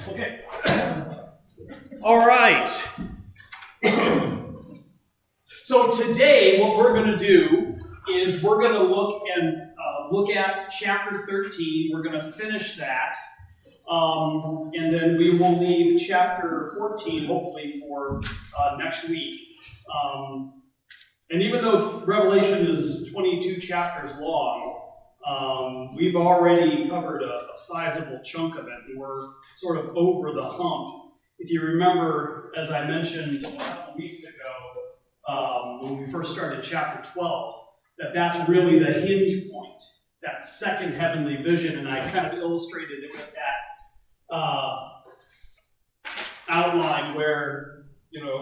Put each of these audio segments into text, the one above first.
Okay. All right. So today, what we're going to do is we're going to look at chapter 13. We're going to finish that, and then we will leave chapter 14, hopefully, for next week. And even though Revelation is 22 chapters long, we've already covered a sizable chunk of it, and we're sort of over the hump. If you remember, as I mentioned a couple weeks ago, when we first started chapter 12, that's really the hinge point, that second heavenly vision, and I kind of illustrated it with that outline where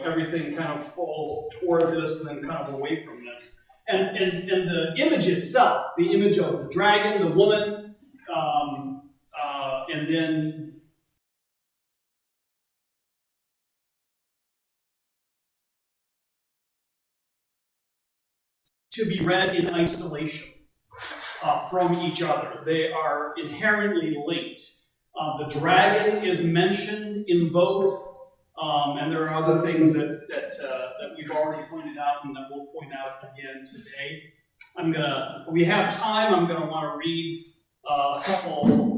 everything kind of falls toward this and then kind of away from this. And the image itself, the image of the dragon, the woman, and then to be read in isolation from each other. They are inherently linked. The dragon is mentioned in both, and there are other things that we've already pointed out and that we'll point out again today. If we have time, I'm going to want to read a couple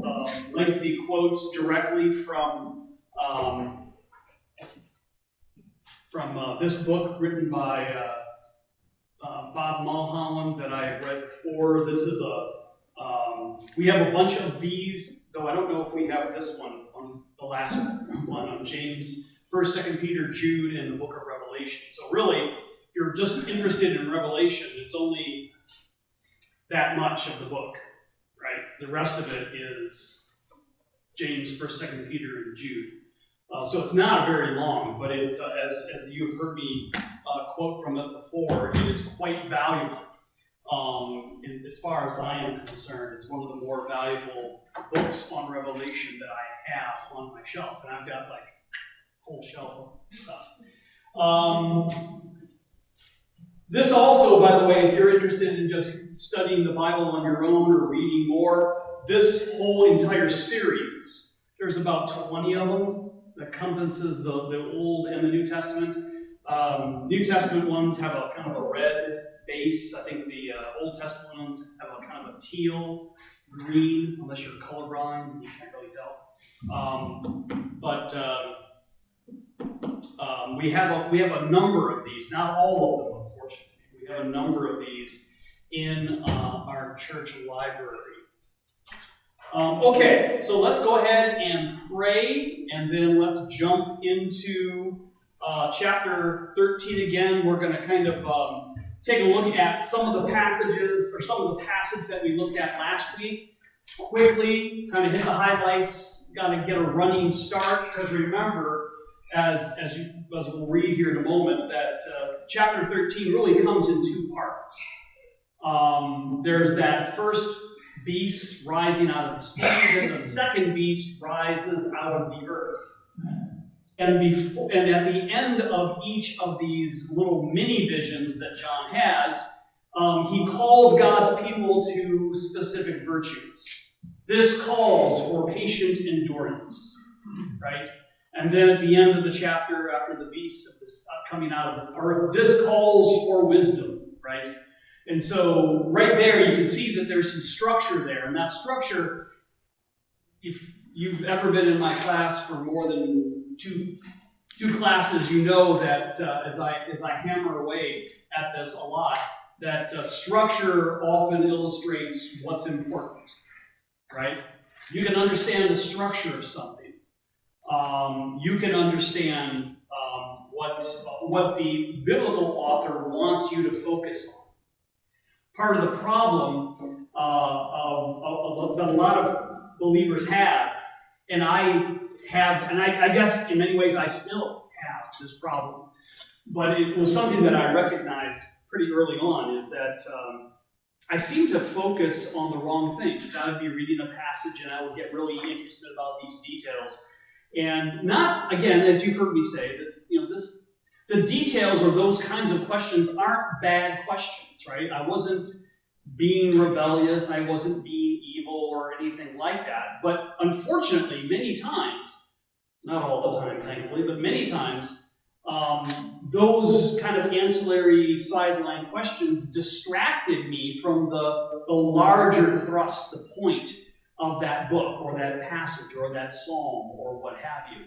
lengthy quotes directly from this book written by Bob Mulholland that I have read before. This is we have a bunch of these, though I don't know if we have this one on the last one on James, 1st, 2nd Peter, Jude, and the book of Revelation. So really, if you're just interested in Revelation, it's only that much of the book, right? The rest of it is James, 1st, 2nd Peter, and Jude. So it's not very long, but it, as you have heard me quote from it before, it is quite valuable. As far as I am concerned, it's one of the more valuable books on Revelation that I have on my shelf, and I've got like a whole shelf of stuff. This also, by the way, if you're interested in just studying the Bible on your own or reading more, this whole entire series, there's about 20 of them that encompasses the Old and the New Testament. New Testament ones have a kind of a red base. I think the Old Testament ones have a kind of a teal, green, unless you're colorblind, you can't really tell. We have a number of these, not all of them, unfortunately. We have a number of these in our church library. Okay, so let's go ahead and pray, and then let's jump into chapter 13 again. We're going to kind of take a look at some of the passages, or some of the passage that we looked at last week. Quickly, kind of hit the highlights, got to get a running start, because remember, as we'll read here in a moment, that chapter 13 really comes in two parts. There's that first beast rising out of the sea, then the second beast rises out of the earth. And at the end of each of these little mini visions that John has, he calls God's people to specific virtues. This calls for patient endurance, right? And then at the end of the chapter, after the beast coming out of the earth, this calls for wisdom, right? And so right there you can see that there's some structure there. And that structure, if you've ever been in my class for more than two classes, you know that as I hammer away at this a lot, that structure often illustrates what's important, right? You can understand the structure of something. You can understand what the biblical author wants you to focus on. Part of the problem that a lot of believers have, and I guess in many ways I still have this problem, but it was something that I recognized pretty early on, is that I seem to focus on the wrong things. I would be reading a passage and I would get really interested about these details. And not, again, as you've heard me say, that the details or those kinds of questions aren't bad questions, right? I wasn't being rebellious, I wasn't being evil or anything like that. But unfortunately, many times, Not all the time, thankfully, but many times, those kind of ancillary sideline questions distracted me from the larger thrust, the point of that book or that passage or that psalm or what have you.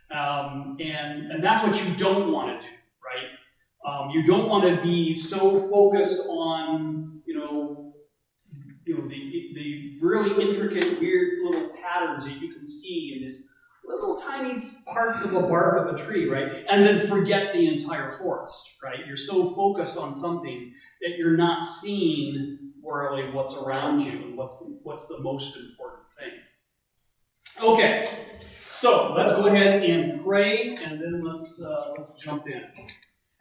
And that's what you don't want to do, right? You don't want to be so focused on, the really intricate, weird little patterns that you can see in this little tiny parts of a bark of a tree, right? And then forget the entire forest, right? You're so focused on something that you're not seeing really what's around you and what's the most important thing. Okay, so let's go ahead and pray, and then let's jump in.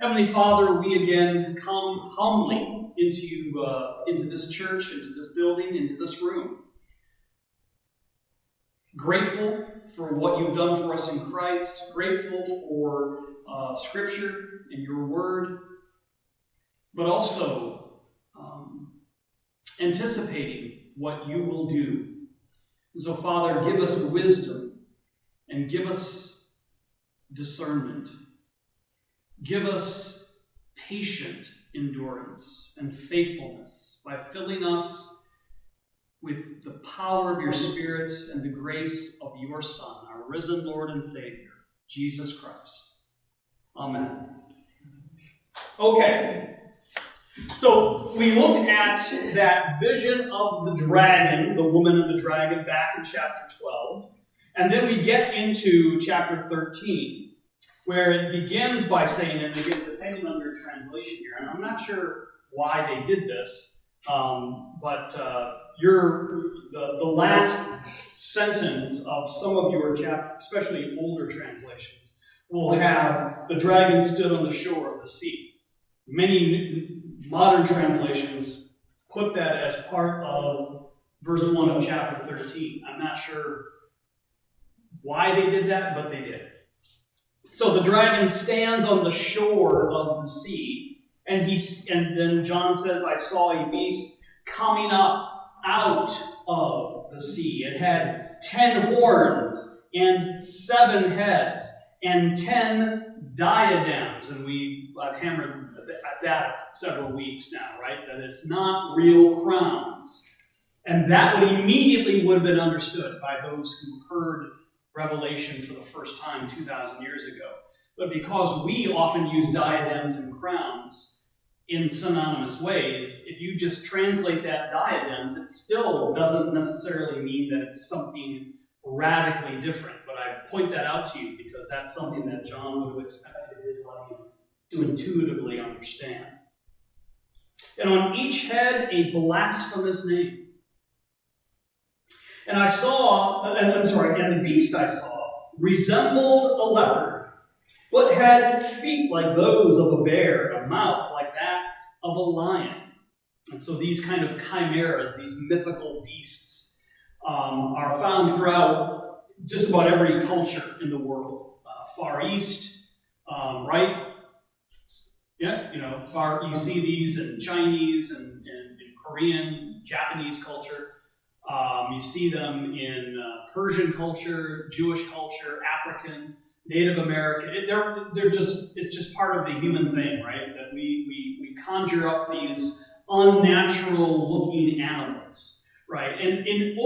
Heavenly Father, we again come humbly into this church, into this building, into this room. Grateful for what you've done for us in Christ. Grateful for Scripture and your Word. But also anticipating what you will do. And so, Father, give us wisdom and give us discernment. Give us patient endurance and faithfulness by filling us with the power of your Spirit and the grace of your Son, our risen Lord and Savior, Jesus Christ. Amen. Okay, so we looked at that vision of the dragon, the woman and the dragon, back in chapter 12, and then we get into chapter 13, where it begins by saying, and again, depending on your translation here, and I'm not sure why they did this, but the last sentence of some of your chapters, especially older translations, will have the dragon stood on the shore of the sea. Many modern translations put that as part of verse 1 of chapter 13. I'm not sure why they did that, but they did. So the dragon stands on the shore of the sea, and then John says, I saw a beast coming up out of the sea. It had 10 horns and 7 heads and 10 diadems. And I've hammered at that several weeks now, right? That it's not real crowns. And that would have been understood by those who heard Revelation for the first time 2,000 years ago. But because we often use diadems and crowns in synonymous ways, if you just translate that diadems, it still doesn't necessarily mean that it's something radically different. But I point that out to you because that's something that John would have expected everybody to intuitively understand. And on each head, a blasphemous name. And the beast I saw resembled a leopard, but had feet like those of a bear, a mouth like that of a lion. And so these kind of chimeras, these mythical beasts, are found throughout just about every culture in the world. Far East, right? Yeah, you see these in Chinese and in Korean, Japanese culture. You see them in Persian culture, Jewish culture, African, Native American. It's just part of the human thing, right? That we conjure up these unnatural looking animals, right? And in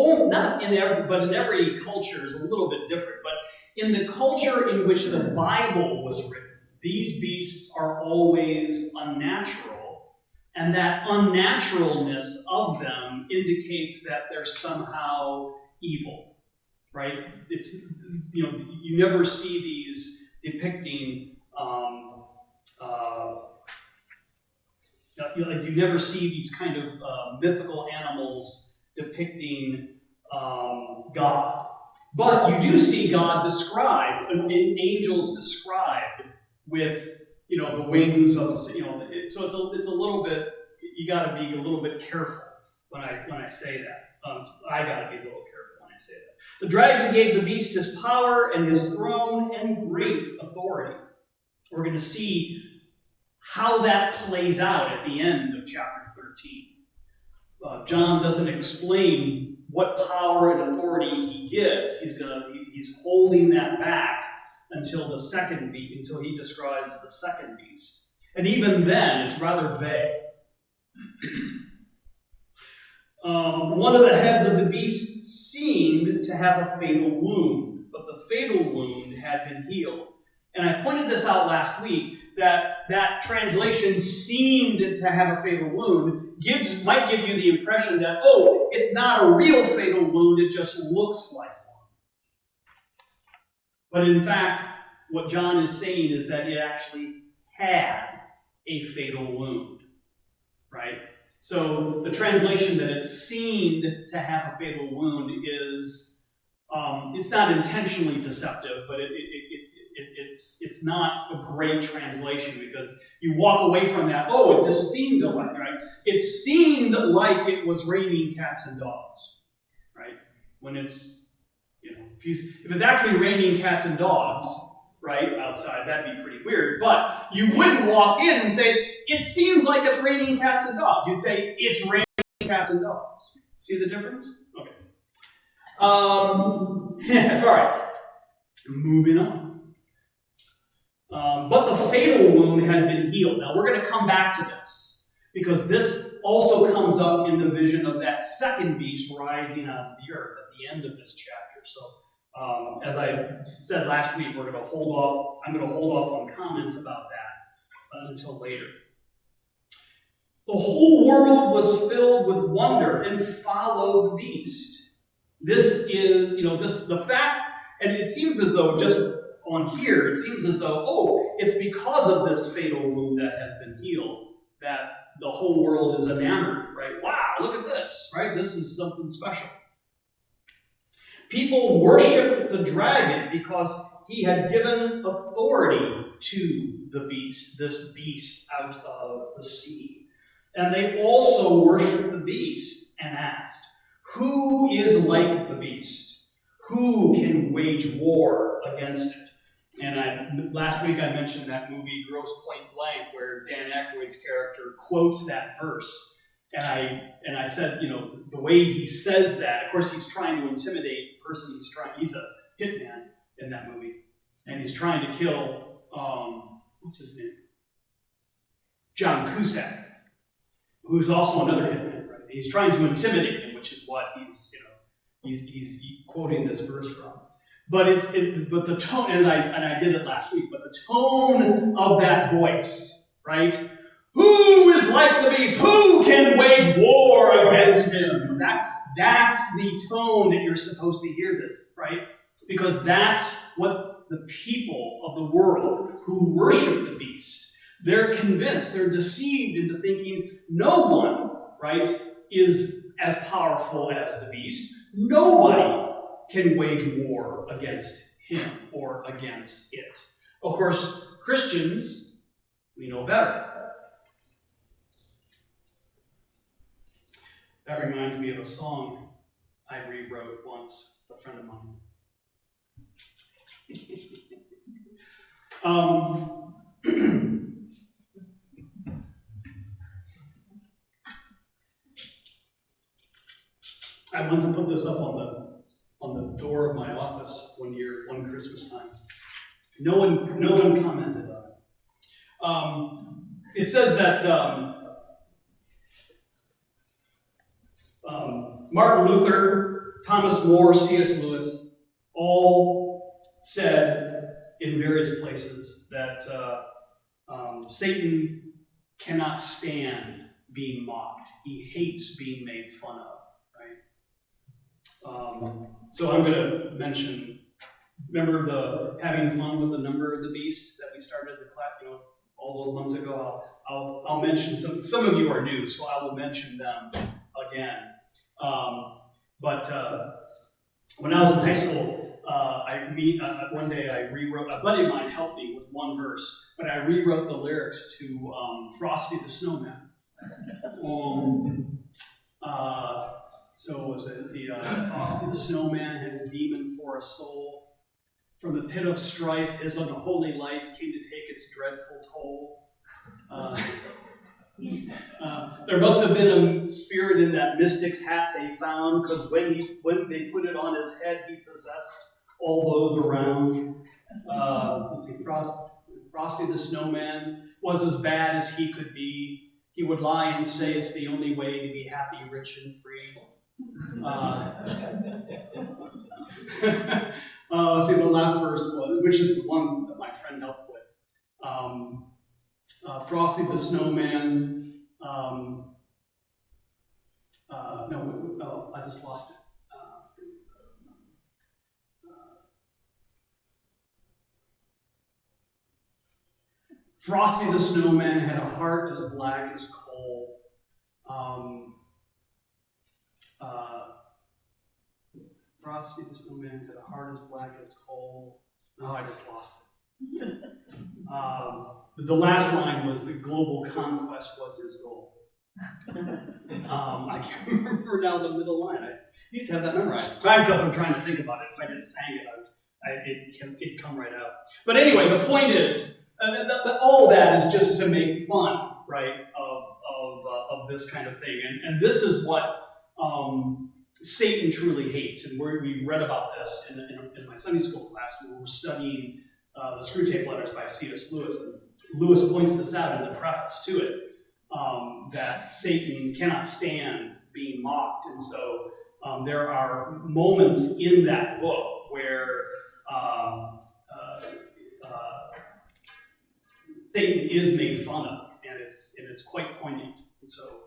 every culture is a little bit different. But in the culture in which the Bible was written, these beasts are always unnatural. And that unnaturalness of them indicates that they're somehow evil, right? It's you never see these depicting you never see these kind of mythical animals depicting God, but you do see God described, angels described with the wings of so it's a little bit, you got to be a little bit careful when I say that. I got to be a little careful when I say that. The dragon gave the beast his power and his throne and great authority. We're going to see how that plays out at the end of chapter 13. John doesn't explain what power and authority he gives, he's holding that back until until he describes the second beast. And even then, it's rather vague. One of the heads of the beast seemed to have a fatal wound, but the fatal wound had been healed. And I pointed this out last week, that translation seemed to have a fatal wound might give you the impression that, oh, it's not a real fatal wound, it just looks like one. But in fact, what John is saying is that it actually had a fatal wound, right? So the translation that it seemed to have a fatal wound is, it's not intentionally deceptive, but it's not a great translation, because you walk away from that, oh, it just seemed like, right? It seemed like it was raining cats and dogs, right? When it's, if it's actually raining cats and dogs, right, outside, that'd be pretty weird. But you wouldn't walk in and say, it seems like it's raining cats and dogs. You'd say, it's raining cats and dogs. See the difference? Okay. All right. Moving on. But the fatal wound had been healed. Now, we're going to come back to this, because this also comes up in the vision of that second beast rising out of the earth at the end of this chapter. So, as I said last week, I'm going to hold off on comments about that until later. The whole world was filled with wonder and followed the beast. This is, the fact, and it seems as though just on here, it seems as though, oh, it's because of this fatal wound that has been healed that the whole world is enamored, right? Wow, look at this, right? This is something special. People worshiped the dragon because he had given authority to the beast, this beast out of the sea. And they also worshiped the beast and asked, who is like the beast? Who can wage war against it? And last week I mentioned that movie Grosse Point Blank, where Dan Aykroyd's character quotes that verse. And I said, the way he says that, of course he's trying to intimidate the person he's a hitman in that movie. And he's trying to kill, what's his name? John Cusack, who's also another hitman, right? He's trying to intimidate him, which is what he's quoting this verse from. But but the tone, and I did it last week, but the tone of that voice, right? Who is like the beast? Who can wage war against him? That's the tone that you're supposed to hear this, right? Because that's what the people of the world who worship the beast, they're convinced, they're deceived into thinking no one, right, is as powerful as the beast. Nobody can wage war against him or against it. Of course, Christians, we know better. That reminds me of a song I rewrote once with a friend of mine. I wanted to put this up on the door of my office one Christmas time. No one commented on it. It says that Martin Luther, Thomas More, C.S. Lewis all said in various places that Satan cannot stand being mocked. He hates being made fun of, right? So I'm going to mention, remember the having fun with the number of the beast that we started the class, all those months ago? I'll mention some of you are new, so I will mention them again. But when I was in high school, one day I rewrote, a buddy of mine helped me with one verse, but I rewrote the lyrics to Frosty the Snowman. So was it Frosty the Snowman had a demon for a soul. From the pit of strife, his unholy life came to take its dreadful toll. There must have been a spirit in that mystic's hat they found, because when they put it on his head, he possessed all those around. Let's see, Frosty the Snowman was as bad as he could be. He would lie and say it's the only way to be happy, rich, and free. Let's see, the last verse was, which is the one that my friend helped with. Frosty the Snowman. I just lost it. Frosty the Snowman had a heart as black as coal. Frosty the Snowman had a heart as black as coal. Oh, I just lost it. The last line was the global conquest was his goal. I can't remember now the middle line. I used to have that memorized. Because I'm trying to think about it. If I just sang it, it'd come right out. But anyway, the point is, all that is just to make fun, right, of this kind of thing. And this is what Satan truly hates. And we read about this in my Sunday school class when we were studying the Screwtape Letters by C.S. Lewis. And Lewis points this out in the preface to it, that Satan cannot stand being mocked. And so there are moments in that book where Satan is made fun of, and it's quite poignant. And so,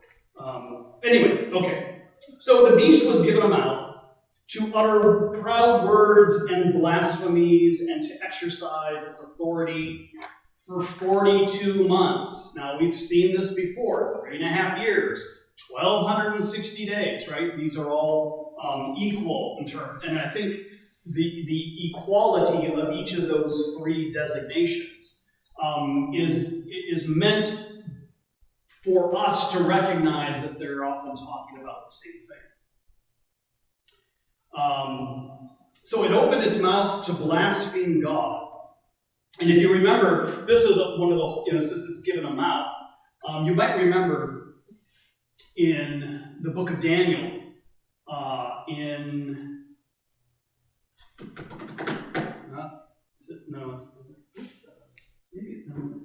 anyway, okay. So the beast was given a mouth to utter proud words and blasphemies and to exercise its authority for 42 months. Now, we've seen this before, 3.5 years, 1,260 days, right? These are all equal in terms, and I think the equality of each of those three designations is meant for us to recognize that they're often talking about the same thing. So it opened its mouth to blaspheme God. And if you remember, this is one of the, since it's given a mouth, you might remember in the book of Daniel,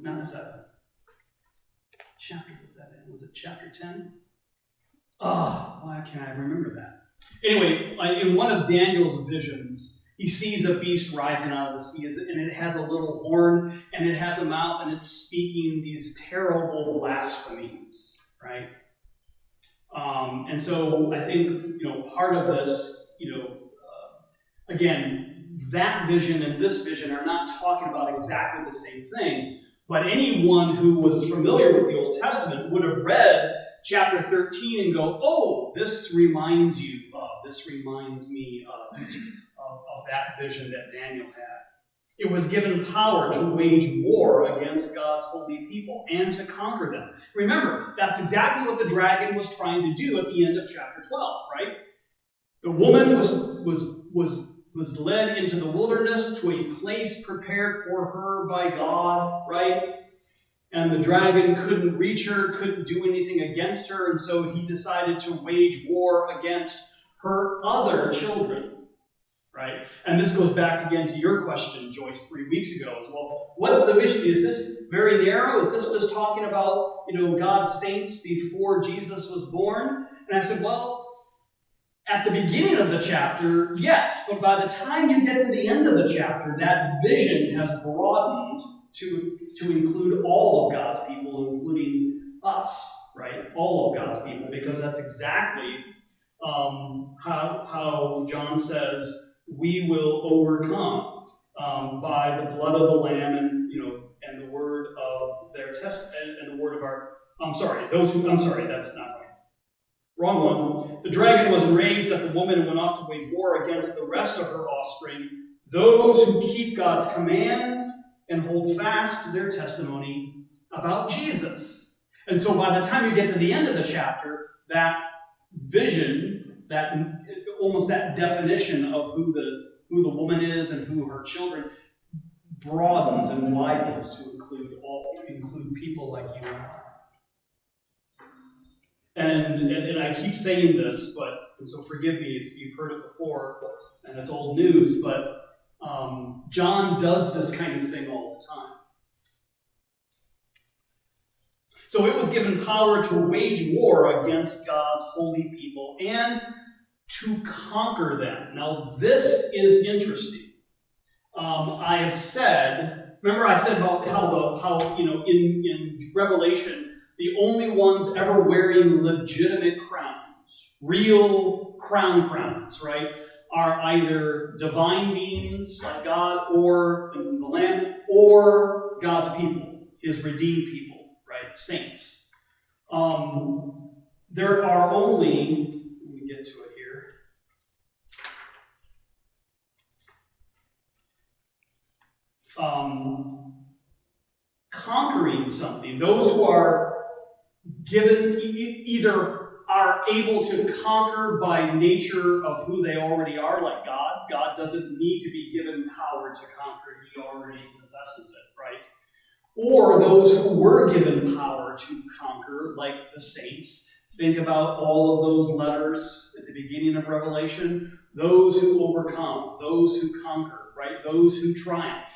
not 7. Chapter was that in? Was it chapter 10? Why can't I remember that? Anyway, in one of Daniel's visions, he sees a beast rising out of the sea, and it has a little horn, and it has a mouth, and it's speaking these terrible blasphemies, right? And so I think, part of this, again, that vision and this vision are not talking about exactly the same thing, but anyone who was familiar with the Old Testament would have read chapter 13 and go, oh, this reminds me of that vision that Daniel had. It was given power to wage war against God's holy people and to conquer them. Remember, that's exactly what the dragon was trying to do at the end of chapter 12, right? The woman was led into the wilderness to a place prepared for her by God, right? And the dragon couldn't reach her, couldn't do anything against her, and so he decided to wage war against her other children, right? And this goes back again to your question, Joyce, 3 weeks ago as well. What's the vision? Is this very narrow? Is this just talking about, God's saints before Jesus was born? And I said, well, at the beginning of the chapter, yes, but by the time you get to the end of the chapter, that vision has broadened to include all of God's people, including us, right? All of God's people, because that's exactly how John says we will overcome by the blood of the Lamb and the word of their and the word of our. That's not right. Wrong one. The dragon was enraged at the woman and went off to wage war against the rest of her offspring, those who keep God's commands and hold fast to their testimony about Jesus. And so by the time you get to the end of the chapter, that vision, that definition of who the woman is and who her children broadens and widens to include people like you and I. And I keep saying this, and so forgive me if you've heard it before, and it's old news, but John does this kind of thing all the time. So it was given power to wage war against God's holy people and to conquer them. Now, this is interesting. I have said, remember I said how in Revelation, the only ones ever wearing legitimate crowns, real crowns, right, are either divine beings like God or the Lamb, or God's people, His redeemed people, right, saints. There are only, let me get to it here. Conquering something, those who are given, either are able to conquer by nature of who they already are, like God. God doesn't need to be given power to conquer, He already possesses it, right? Or those who were given power to conquer, like the saints. Think about all of those letters at the beginning of Revelation. Those who overcome, those who conquer, right? Those who triumph.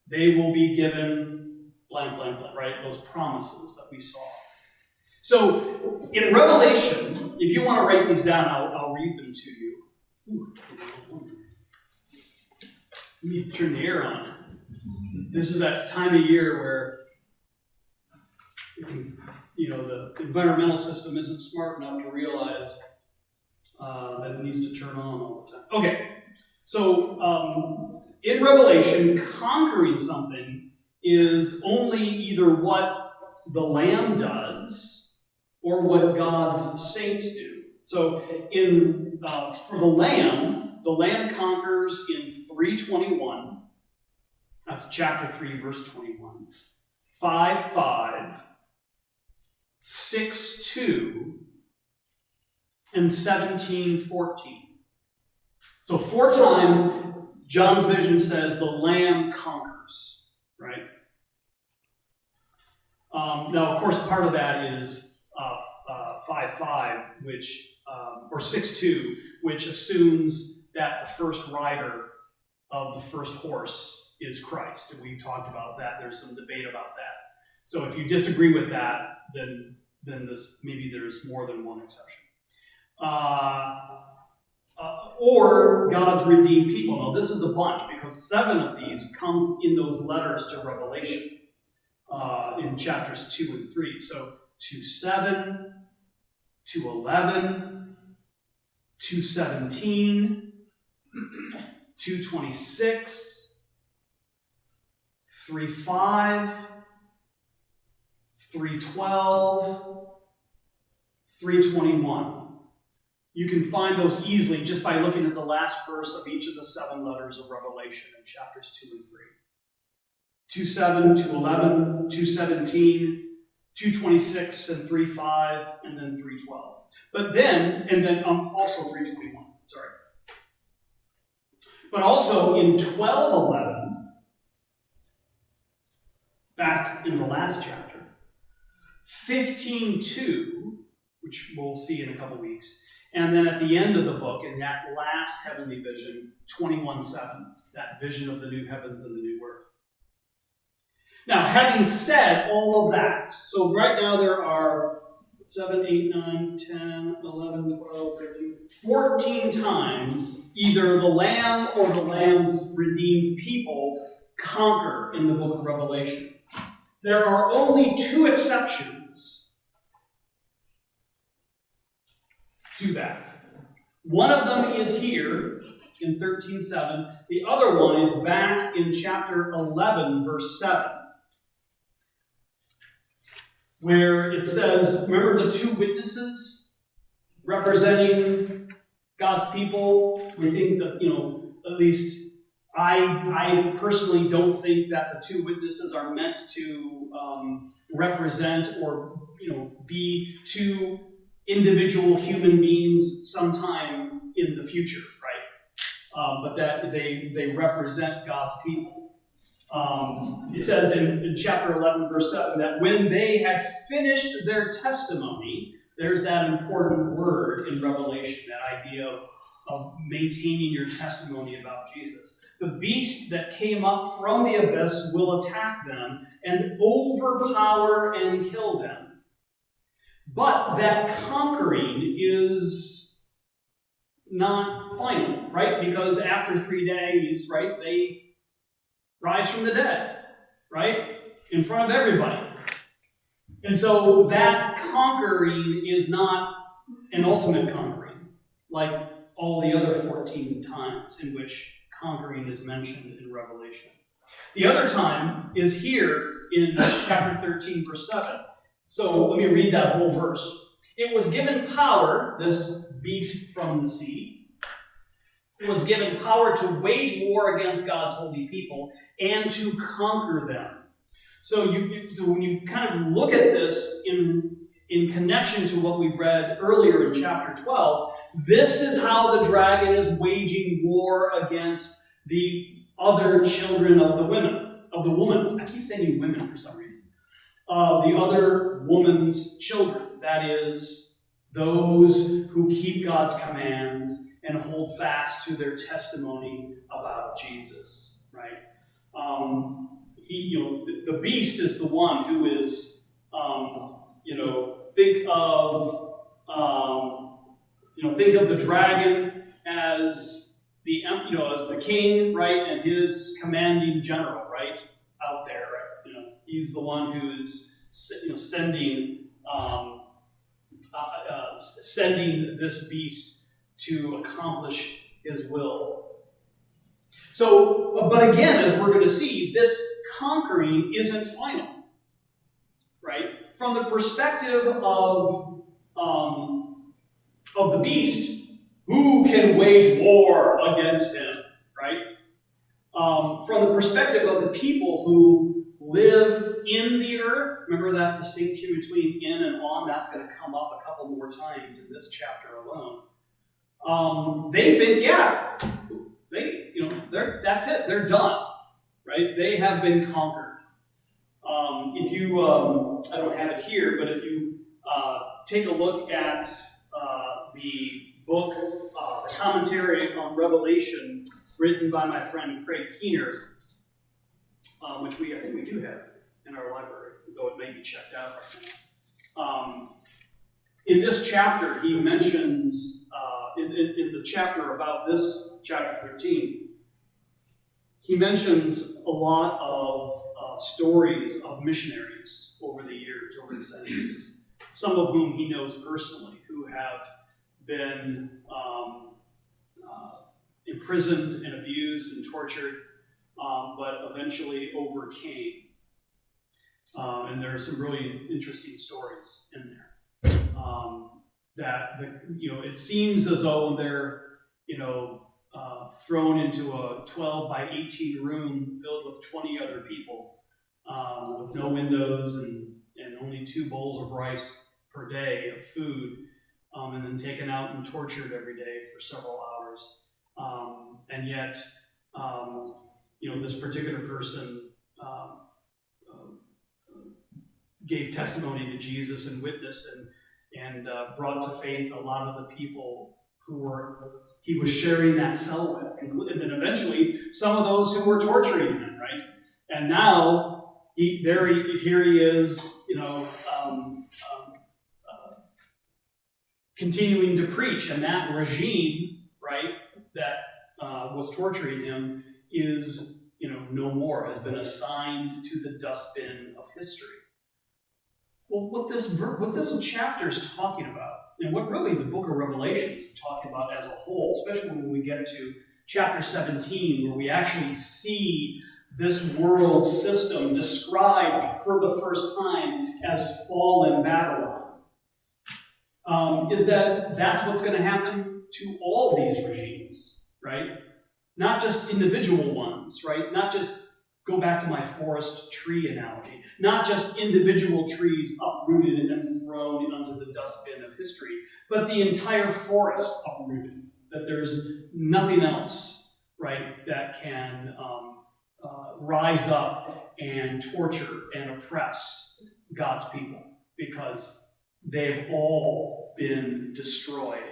They will be given blank, blank, blank, right? Those promises that we saw. So, in Revelation, if you want to write these down, I'll read them to you. Let me turn the air on. This is that time of year where, the environmental system isn't smart enough to realize that it needs to turn on all the time. Okay, so in Revelation, conquering something is only either what the Lamb does or what God's saints do. So for the Lamb conquers in 3:21. That's chapter 3, verse 21. 5:5, 6:2, and 17:14. So 4 times John's vision says the Lamb conquers, right? Now, of course, part of that is 5:5, or 6:2, which assumes that the first rider of the first horse is Christ. And we talked about that. There's some debate about that. So if you disagree with that, then maybe there's more than one exception. Or God's redeemed people. Now, this is a bunch because 7 of these come in those letters to Revelation in chapters 2 and 3. So 2:7, 2:11, 2:17, 2:26, 3:5, 3:12, 3:21. You can find those easily just by looking at the last verse of each of the 7 letters of Revelation in chapters 2 and 3. 2:7, 2:11, 2:17, 2:26, and 3:5, and then 3:12. But then also 3:21, sorry. But also in 12:11, back in the last chapter, 15:2, which we'll see in a couple weeks, and then at the end of the book, in that last heavenly vision, 21:7, that vision of the new heavens and the new earth. Now, having said all of that, so right now there are 7, 8, 9, 10, 11, 12, 13, 14 times either the Lamb or the Lamb's redeemed people conquer in the book of Revelation. There are only 2 exceptions to that. One of them is here in 13:7. The other one is back in chapter 11, verse 7. Where it says, remember the 2 witnesses representing God's people? We think that, at least I personally don't think that the 2 witnesses are meant to represent or, be 2 individual human beings sometime in the future, right? But that they represent God's people. It says in chapter 11, verse 7, that when they had finished their testimony, There's that important word in Revelation, that idea of maintaining your testimony about Jesus. The beast that came up from the abyss will attack them and overpower and kill them. But that conquering is not final, right? Because after 3 days, right, they rise from the dead, right? In front of everybody. And so that conquering is not an ultimate conquering, like all the other 14 times in which conquering is mentioned in Revelation. The other time is here in chapter 13, verse 7. So let me read that whole verse. It was given power, this beast from the sea, it was given power to wage war against God's holy people and to conquer them. So when you kind of look at this in connection to what we read earlier in chapter 12, this is how the dragon is waging war against the other children of the woman. I keep saying women for some reason. The other woman's children. That is, those who keep God's commands and hold fast to their testimony about Jesus. Right? The beast is the one who is, think of the dragon as the king, right, and his commanding general, right, out there, right. He's the one who is, sending this beast to accomplish his will. So, but again, as we're going to see, this conquering isn't final, right? From the perspective of the beast, who can wage war against him, right? From the perspective of the people who live in the earth, remember that distinction between in and on? That's going to come up a couple more times in this chapter alone. They think, that's it. They're done, right? They have been conquered. If you, I don't have it here, but if you take a look at the book, the commentary on Revelation, written by my friend Craig Keener, which I think we do have in our library, though it may be checked out right now. In this chapter, he mentions, in the chapter about this, chapter 13, he mentions a lot of stories of missionaries over the years, over the centuries, some of whom he knows personally, who have been imprisoned and abused and tortured, but eventually overcame. And there are some really interesting stories in there. It seems as though they're, thrown into a 12 by 18 room filled with 20 other people, with no windows and only 2 bowls of rice per day of food, and then taken out and tortured every day for several hours. And yet, this particular person gave testimony to Jesus and witnessed and brought to faith a lot of the people he was sharing that cell with, and then eventually some of those who were torturing him, right? And now here he is, continuing to preach, and that regime, right, that was torturing him is, no more, has been assigned to the dustbin of history. Well, what this chapter is talking about, and what really the book of Revelation is talking about as a whole, especially when we get to chapter 17, where we actually see this world system described for the first time as fallen Babylon, is that's what's going to happen to all these regimes, right? Not just individual ones, right? Not just, go back to my forest tree analogy, not just individual trees uprooted and thrown onto the dustbin of history, but the entire forest uprooted, that there's nothing else, right, that can rise up and torture and oppress God's people, because they've all been destroyed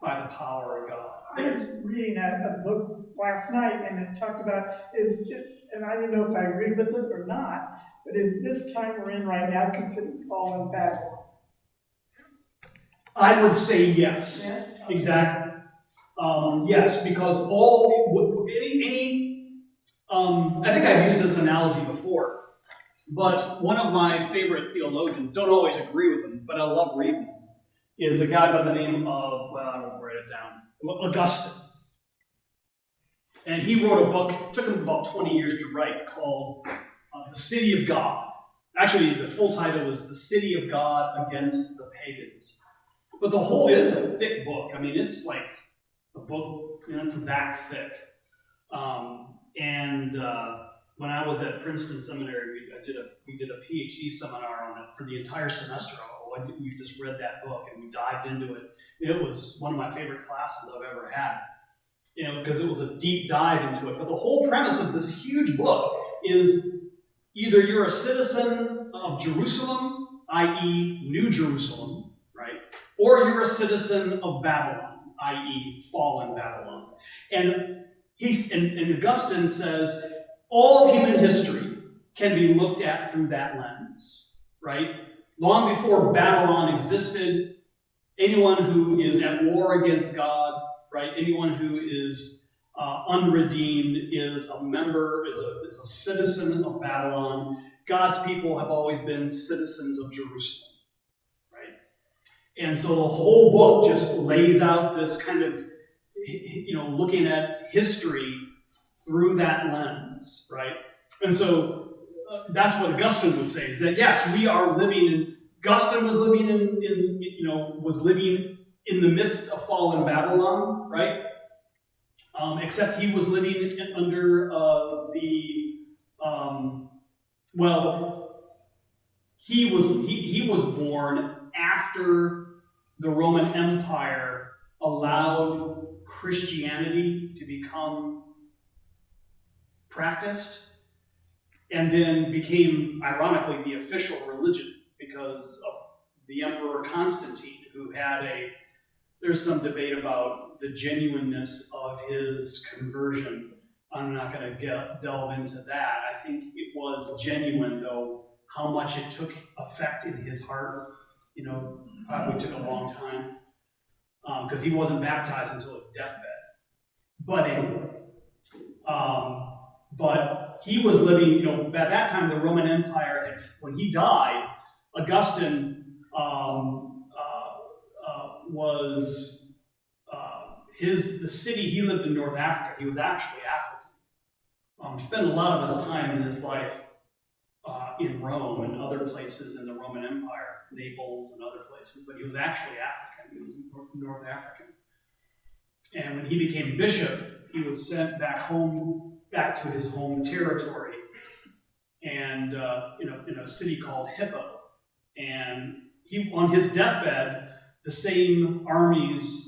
by the power of God. I was reading a book last night, and it talked about and I didn't know if I agreed with it or not, but is this time we're in right now considered fallen Babylon? I would say yes. Yes? Okay. Exactly. Yes, because I think I've used this analogy before, but one of my favorite theologians, don't always agree with him, but I love reading him, is a guy by the name of, well, I won't write it down, Augustine. And he wrote a book, it took him about 20 years to write, called The City of God. Actually, the full title was The City of God Against the Pagans. But the whole, it is a thick book. I mean, it's like a book, it's that thick. When I was at Princeton Seminary, we did a PhD seminar on it for the entire semester. We just read that book and we dived into it. It was one of my favorite classes I've ever had, because it was a deep dive into it. But the whole premise of this huge book is either you're a citizen of Jerusalem, i.e. New Jerusalem, right? Or you're a citizen of Babylon, i.e. fallen Babylon. And Augustine says all of human history can be looked at through that lens, right? Long before Babylon existed, anyone who is at war against God, right? Anyone who is unredeemed is a member, is a citizen of Babylon. God's people have always been citizens of Jerusalem, right? And so the whole book just lays out this kind of, looking at history through that lens, right? And so that's what Augustine would say, is that yes, we are living in, Augustine was living in the midst of fallen Babylon, right? Except he was living under he was born after the Roman Empire allowed Christianity to become practiced, and then became, ironically, the official religion because of the Emperor Constantine, who had there's some debate about the genuineness of his conversion. I'm not going to delve into that. I think it was genuine, though how much it took effect in his heart, probably took a long time, because he wasn't baptized until his deathbed. But anyway, but he was living, at that time the Roman Empire when he died, Augustine was the city he lived in North Africa. He was actually African. Spent a lot of his time in his life in Rome and other places in the Roman Empire, Naples and other places, but he was actually African. He was North African. And when he became bishop, he was sent back to his home territory, and in a city called Hippo. And he, on his deathbed, the same armies,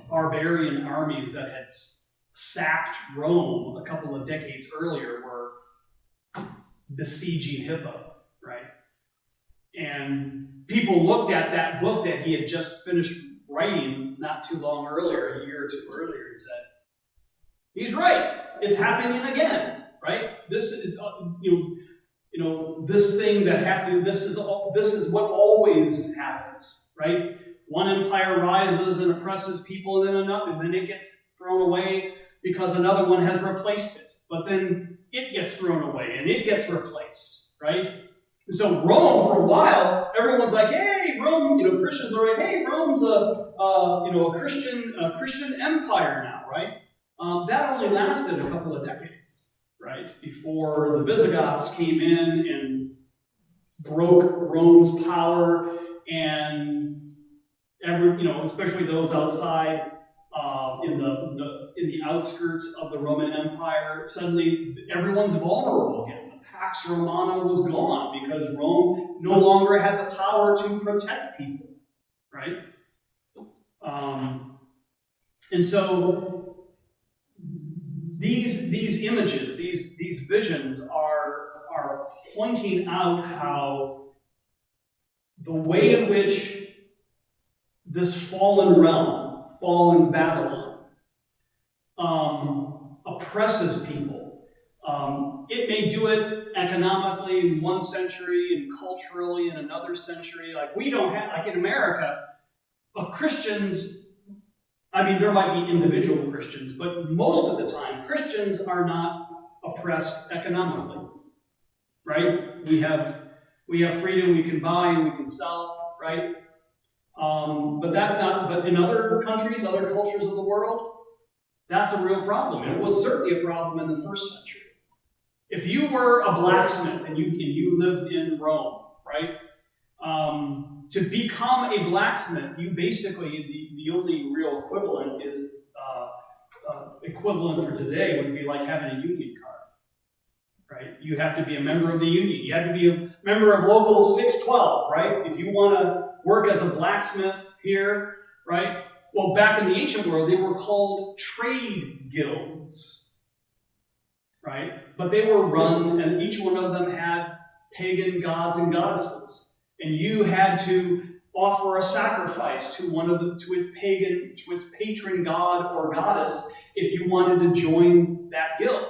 barbarian armies that had sacked Rome a couple of decades earlier were besieging Hippo, right? And people looked at that book that he had just finished writing not too long earlier, a year or two earlier, and said, he's right, it's happening again, right? This is, this thing that happened, this is what always happens, right? One empire rises and oppresses people, and then it gets thrown away because another one has replaced it. But then it gets thrown away and it gets replaced, right? And so Rome, for a while, everyone's like, hey, Rome, Christians are like, hey, Rome's a Christian empire now, right? That only lasted a couple of decades, right? Before the Visigoths came in and broke Rome's power, and especially those outside in the outskirts of the Roman Empire, suddenly everyone's vulnerable again. The Pax Romana was gone because Rome no longer had the power to protect people, right? And so these images, these visions are are pointing out how the way in which this fallen realm, fallen Babylon, oppresses people. It may do it economically in one century and culturally in another century. Like we don't have, like in America, Christians, I mean, there might be individual Christians, but most of the time, Christians are not oppressed economically, right? We have freedom, we can buy and we can sell, right? But in other countries, other cultures of the world, that's a real problem. And it was certainly a problem in the first century. If you were a blacksmith and you lived in Rome, right? To become a blacksmith, you basically, the only real equivalent is, equivalent for today would be like having a union card, right? You have to be a member of the union. You have to be a member of Local 612, right? If you want to work as a blacksmith here, right? Well, back in the ancient world, they were called trade guilds, right? But they were run, and each one of them had pagan gods and goddesses. And you had to offer a sacrifice to its patron god or goddess if you wanted to join that guild.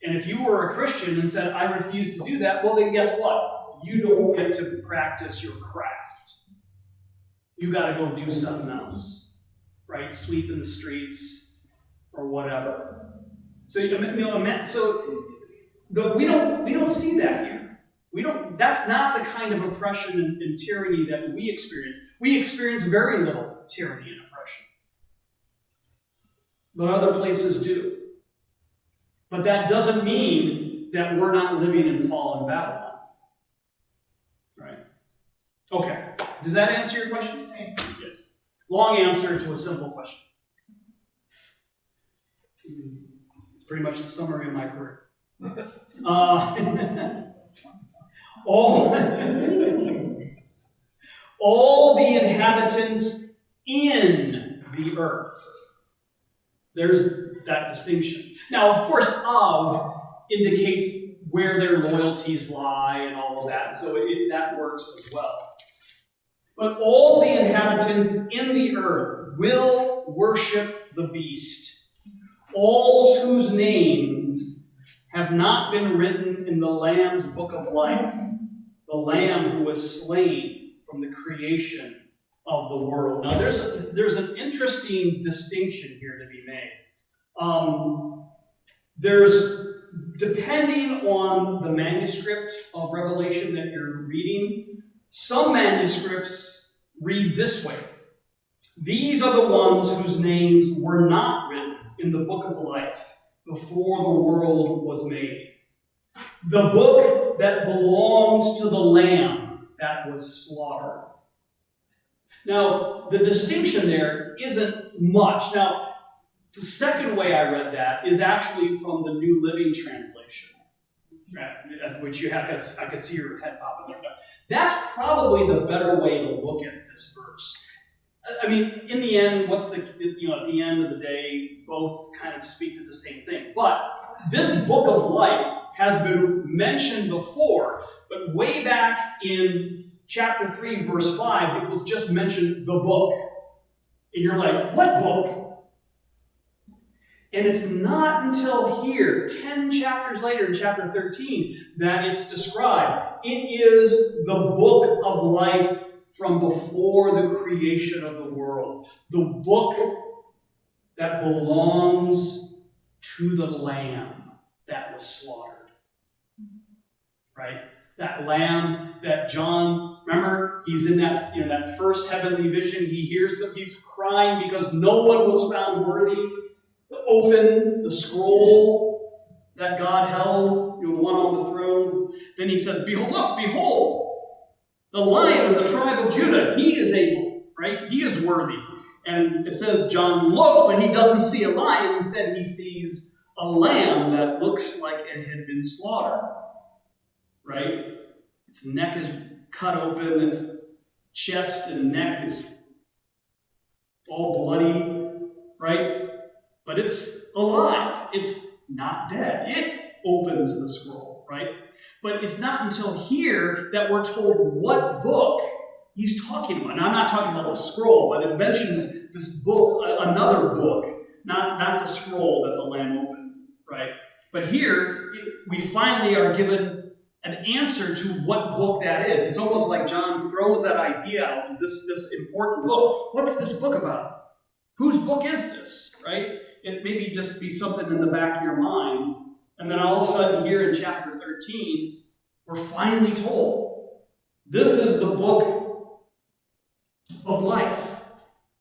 And if you were a Christian and said, I refuse to do that, well then guess what? You don't get to practice your craft. You got to go do something else, right? Sweep in the streets or whatever. But we don't see that here. That's not the kind of oppression and tyranny that we experience. We experience very little tyranny and oppression. But other places do. But that doesn't mean that we're not living in fallen Babylon. Right? Okay. Does that answer your question? Yes. Long answer to a simple question. It's pretty much the summary of my career. All the inhabitants in the earth. There's that distinction. Now, of course, of indicates where their loyalties lie and all of that, so that works as well. But all the inhabitants in the earth will worship the beast, all whose names have not been written in the Lamb's book of life, the Lamb who was slain from the creation of the world. Now, there's an interesting distinction here to be made. Depending on the manuscript of Revelation that you're reading, some manuscripts read this way. These are the ones whose names were not written in the book of life before the world was made. The book that belongs to the Lamb that was slaughtered. Now, the distinction there isn't much. Now, the second way I read that is actually from the New Living Translation, which I could see your head popping up. That's probably the better way to look at this verse. I mean, in the end, at the end of the day, both kind of speak to the same thing. But this book of life has been mentioned before, but way back in chapter 3, verse 5, it was just mentioned the book. And you're like, what book? And it's not until here, 10 chapters later in chapter 13, that it's described. It is the book of life from before the creation of the world. The book that belongs to the Lamb that was slaughtered. Right? That Lamb that John, remember, he's in that first heavenly vision. He hears that he's crying because no one was found worthy to open the scroll that God held, the one on the throne. Then he said, behold, the Lion of the tribe of Judah, he is able, right? He is worthy. And it says John looked, but he doesn't see a lion. Instead, he sees a lamb that looks like it had been slaughtered, right? Its neck is cut open, its chest and neck is all bloody, right? But it's alive. It's not dead. It opens the scroll, right? But it's not until here that we're told what book he's talking about. And I'm not talking about the scroll, but it mentions this book, another book, not the scroll that the Lamb opened, right? But here, we finally are given an answer to what book that is. It's almost like John throws that idea out, this important book. What's this book about? Whose book is this, right? It maybe just be something in the back of your mind. And then all of a sudden, here in chapter 13, we're finally told, this is the book of life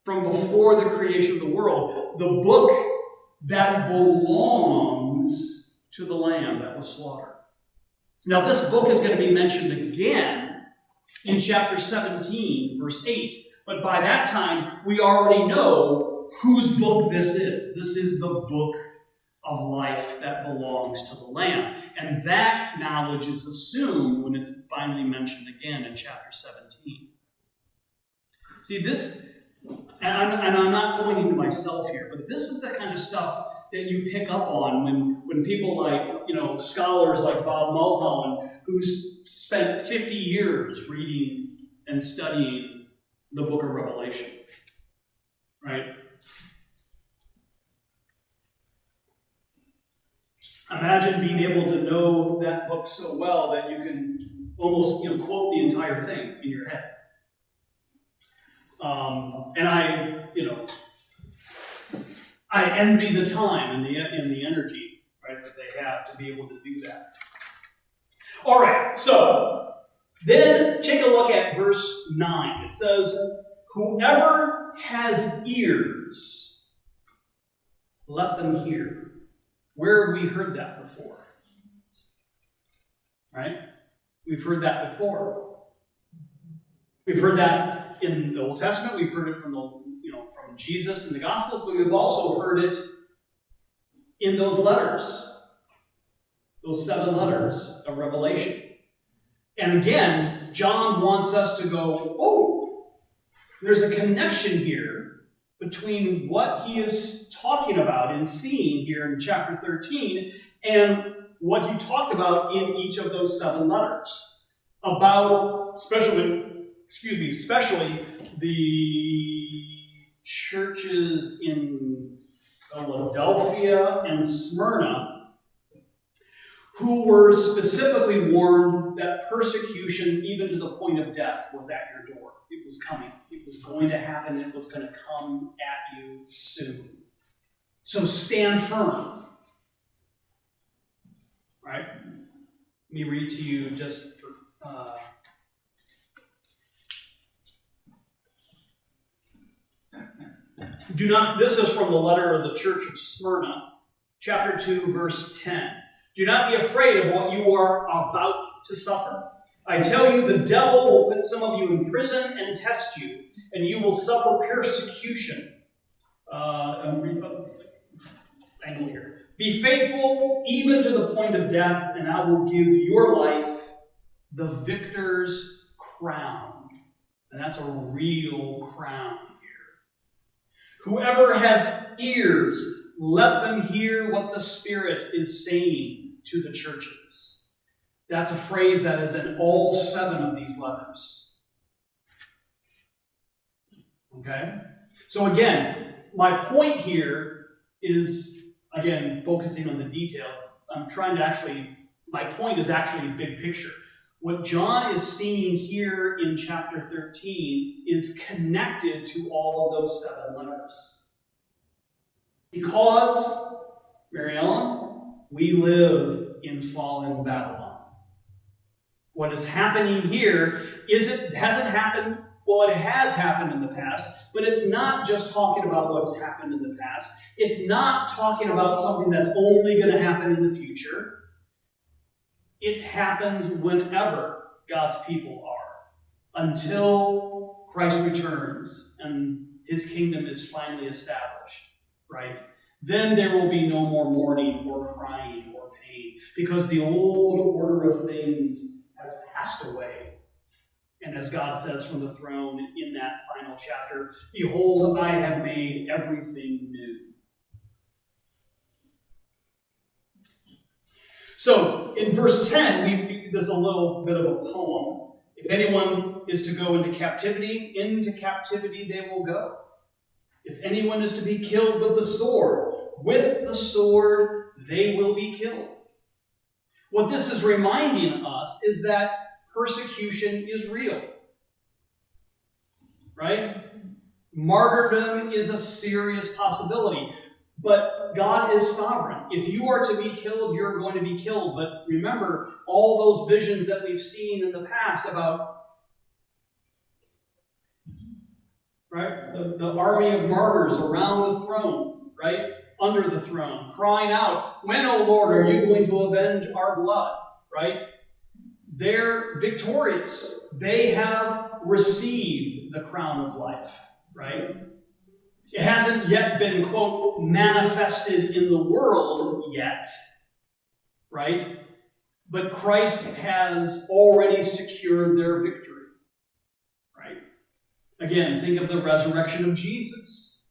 from before the creation of the world. The book that belongs to the Lamb that was slaughtered. Now, this book is going to be mentioned again in chapter 17, verse 8. But by that time, we already know whose book this is. This is the book of life that belongs to the Lamb. And that knowledge is assumed when it's finally mentioned again in chapter 17. See, this, and I'm not pointing to myself here, but this is the kind of stuff that you pick up on when people like, scholars like Bob Mulholland, who spent 50 years reading and studying the book of Revelation, right? Imagine being able to know that book so well that you can almost quote the entire thing in your head. And I envy the time and the energy, right, that they have to be able to do that. All right, so then take a look at verse 9. It says, "Whoever has ears, let them hear." Where have we heard that before? Right? We've heard that before. We've heard that in the Old Testament. We've heard it from from Jesus in the Gospels, but we've also heard it in those letters, those 7 letters of Revelation. And again, John wants us to go, oh, there's a connection here between what he is talking about and seeing here in chapter 13 and what he talked about in each of those 7 letters. About, especially the churches in Philadelphia and Smyrna, who were specifically warned that persecution, even to the point of death, was at your door. It was coming. It was going to happen. It was going to come at you soon. So stand firm. Right? Let me read to you just for... This is from the letter of the church of Smyrna, chapter 2, verse 10. Do not be afraid of what you are about to suffer. I tell you, the devil will put some of you in prison and test you, and you will suffer persecution. Be faithful even to the point of death, and I will give your life the victor's crown. And that's a real crown here. Whoever has ears, let them hear what the Spirit is saying to the churches. That's a phrase that is in all 7 of these letters. Okay? So again, my point here is, again, focusing on the details. My point is actually big picture. What John is seeing here in chapter 13 is connected to all of those 7 letters. Because, Mary Ellen, we live in fallen Babylon. What is happening here hasn't happened. Well, it has happened in the past, but it's not just talking about what's happened in the past. It's not talking about something that's only going to happen in the future. It happens whenever God's people are, until Christ returns and his kingdom is finally established, right? Then there will be no more mourning or crying or pain, because the old order of things has passed away. And as God says from the throne in that final chapter, behold, I have made everything new. So, in verse 10, there's a little bit of a poem. If anyone is to go into captivity they will go. If anyone is to be killed with the sword they will be killed. What this is reminding us is that persecution is real. Right? Martyrdom is a serious possibility. But God is sovereign. If you are to be killed, you're going to be killed. But remember all those visions that we've seen in the past about, right, the army of martyrs around the throne, right, under the throne, crying out, "When, O Lord, are you going to avenge our blood?" Right? They're victorious. They have received the crown of life, right? It hasn't yet been, quote, manifested in the world yet, right? But Christ has already secured their victory, right? Again, think of the resurrection of Jesus.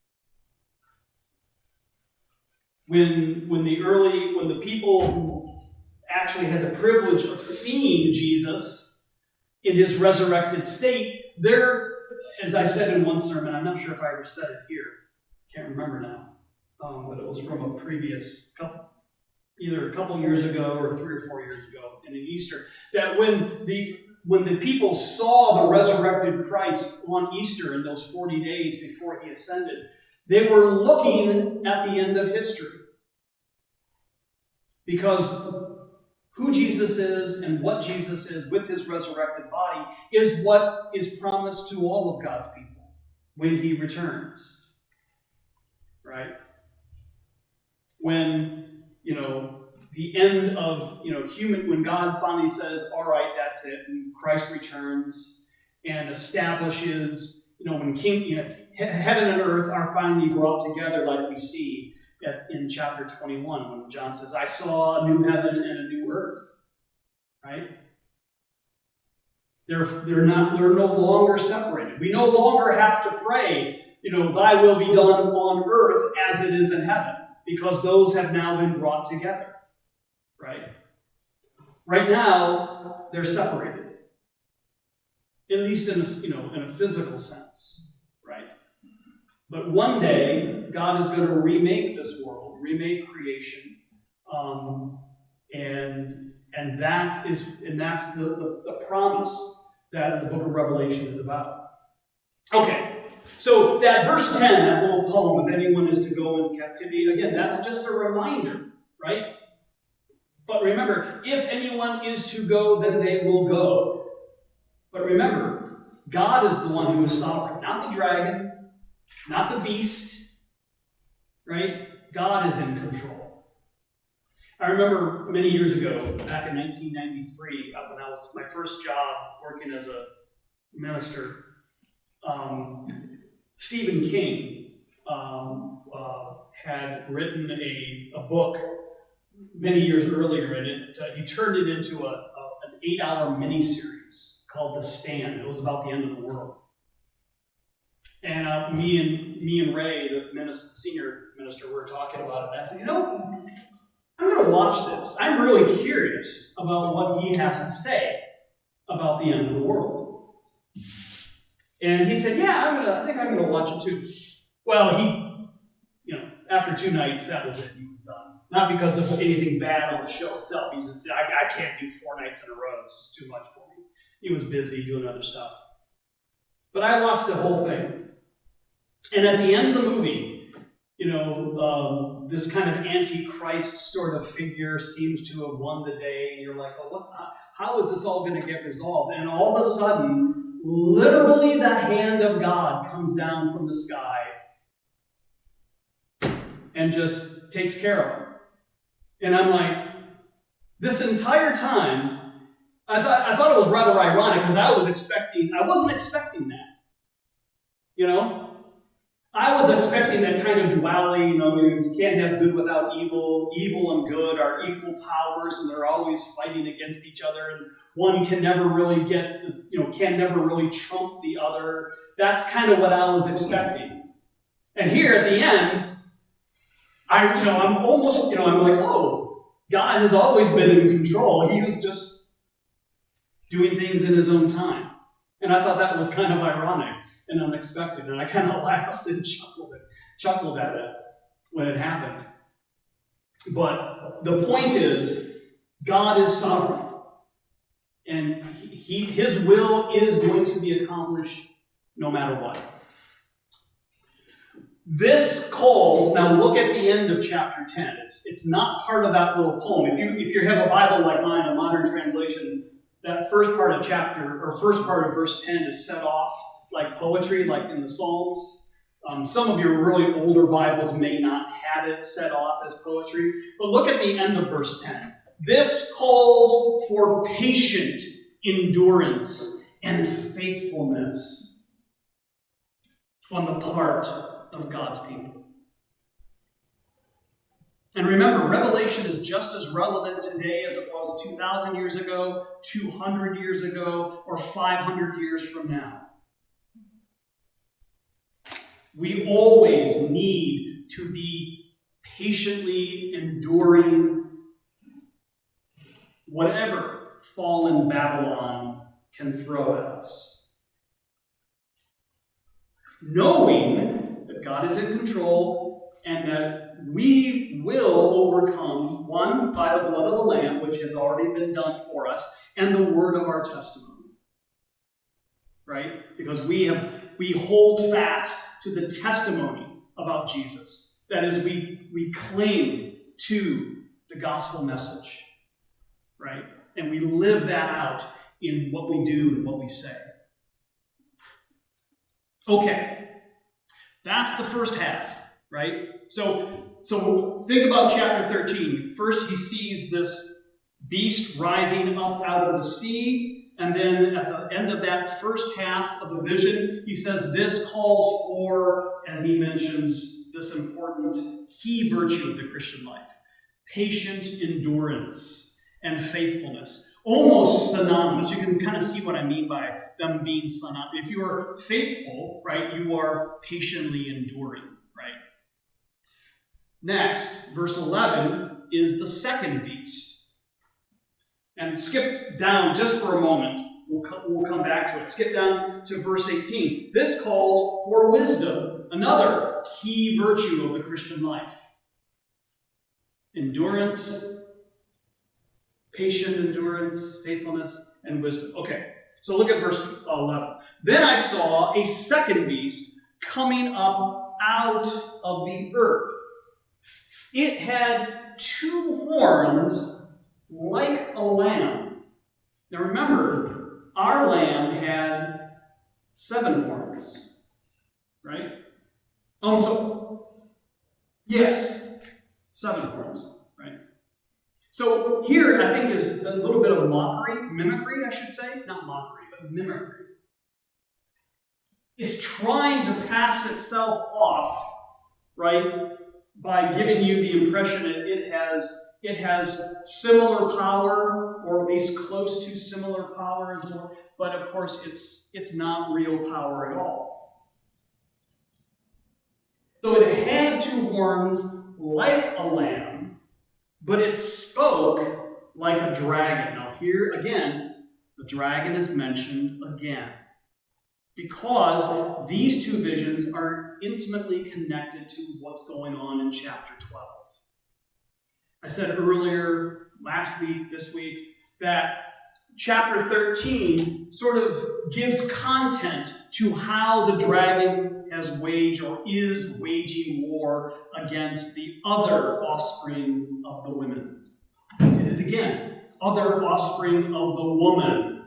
When the people who actually had the privilege of seeing Jesus in his resurrected state, they're, as I said in one sermon, I'm not sure if I ever said it here, can't remember now, but it was from a previous either a couple years ago or 3 or 4 years ago in Easter, that when the people saw the resurrected Christ on Easter in those 40 days before he ascended, they were looking at the end of history. Because who Jesus is and what Jesus is with his resurrected body is what is promised to all of God's people when he returns. Right? When, the end of, when God finally says, all right, that's it, and Christ returns and establishes, when heaven and earth are finally brought together like we see in chapter 21 when John says, I saw a new heaven and a new earth. Right? They're no longer separated. We no longer have to pray, thy will be done on earth as it is in heaven, because those have now been brought together. Right? Right now, they're separated. At least in a physical sense. Right? But one day, God is going to remake this world, remake creation, and that's the promise that the book of Revelation is about. Okay, so that verse 10, that little poem, if anyone is to go into captivity, again, that's just a reminder, right? But remember, if anyone is to go, then they will go. But remember, God is the one who is sovereign, not the dragon, not the beast, right? God is in control. I remember many years ago, back in 1993, when I was my first job working as a minister, Stephen King had written a book many years earlier, and he turned it into an 8-hour miniseries called The Stand. It was about the end of the world. And me and Ray, the senior minister, were talking about it. And I said, I'm going to watch this. I'm really curious about what he has to say about the end of the world. And he said, yeah, I think I'm going to watch it too. Well, after 2 nights, that was it. He was done. Not because of anything bad on the show itself. He just said, I can't do 4 nights in a row. It's just too much for me. He was busy doing other stuff. But I watched the whole thing. And at the end of the movie, this kind of antichrist sort of figure seems to have won the day, and you're like, how is this all going to get resolved? And all of a sudden, literally the hand of God comes down from the sky and just takes care of him. And I'm like, this entire time, I thought it was rather ironic because I wasn't expecting that. I was expecting that kind of duality, you can't have good without evil. Evil and good are equal powers, and they're always fighting against each other, and one can never really can never really trump the other. That's kind of what I was expecting. And here at the end, I'm almost, I'm like, oh, God has always been in control. He was just doing things in his own time. And I thought that was kind of ironic and unexpected. And I kind of laughed and chuckled at it when it happened. But the point is, God is sovereign. And his will is going to be accomplished no matter what. This calls, now look at the end of chapter 10. It's not part of that little poem. If you have a Bible like mine, a modern translation, that first part of first part of verse 10 is set off like poetry, like in the Psalms. Some of your really older Bibles may not have it set off as poetry. But look at the end of verse 10. This calls for patient endurance and faithfulness on the part of God's people. And remember, Revelation is just as relevant today as it was 2,000 years ago, 200 years ago, or 500 years from now. We always need to be patiently enduring whatever fallen Babylon can throw at us. Knowing that God is in control and that we will overcome, one, by the blood of the Lamb, which has already been done for us, and the word of our testimony. Right? Because we hold fast to the testimony about Jesus. That is, we cling to the gospel message. Right? And we live that out in what we do and what we say. Okay. That's the first half, right? So think about chapter 13. First he sees this beast rising up out of the sea, and then at the end of that first half of the vision, he says this calls for, and he mentions this important key virtue of the Christian life: patient endurance and faithfulness. Almost synonymous. You can kind of see what I mean by them being synonymous. If you are faithful, right, you are patiently enduring, right? Next, verse 11 is the second beast. And skip down just for a moment. We'll come back to it. Skip down to verse 18. This calls for wisdom, another key virtue of the Christian life. Endurance, patient endurance, faithfulness, and wisdom. Okay, so look at verse 11. Then I saw a second beast coming up out of the earth. It had two horns like a lamb. Now remember, our lamb had 7 horns, right? Yes, 7 horns, right? So here, I think, is a little bit of mimicry, I should say. Not mockery, but mimicry. It's trying to pass itself off, right, by giving you the impression that it has similar power, or at least close to similar power, but of course it's not real power at all. So it had 2 horns like a lamb, but it spoke like a dragon. Now here again, the dragon is mentioned again, because these 2 visions are intimately connected to what's going on in chapter 12. I said earlier, last week, this week, that chapter 13 sort of gives content to how the dragon has waged or is waging war against the other offspring of the women. I did it again. Other offspring of the woman.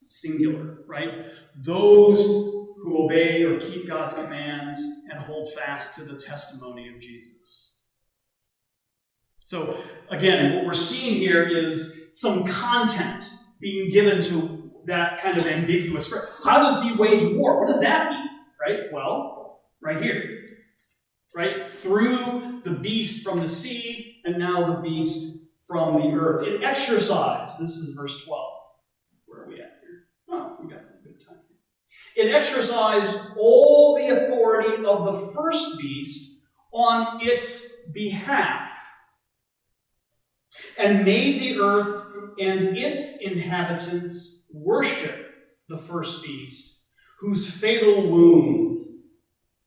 Singular, right? Those who obey or keep God's commands and hold fast to the testimony of Jesus. So, again, what we're seeing here is some content being given to that kind of ambiguous phrase. How does he wage war? What does that mean? Right? Well, right here. Right? Through the beast from the sea, and now the beast from the earth. It exercised, this is verse 12. Where are we at here? Oh, we got a good time here. It exercised all the authority of the first beast on its behalf. and made the earth and its inhabitants worship the first beast, whose fatal wound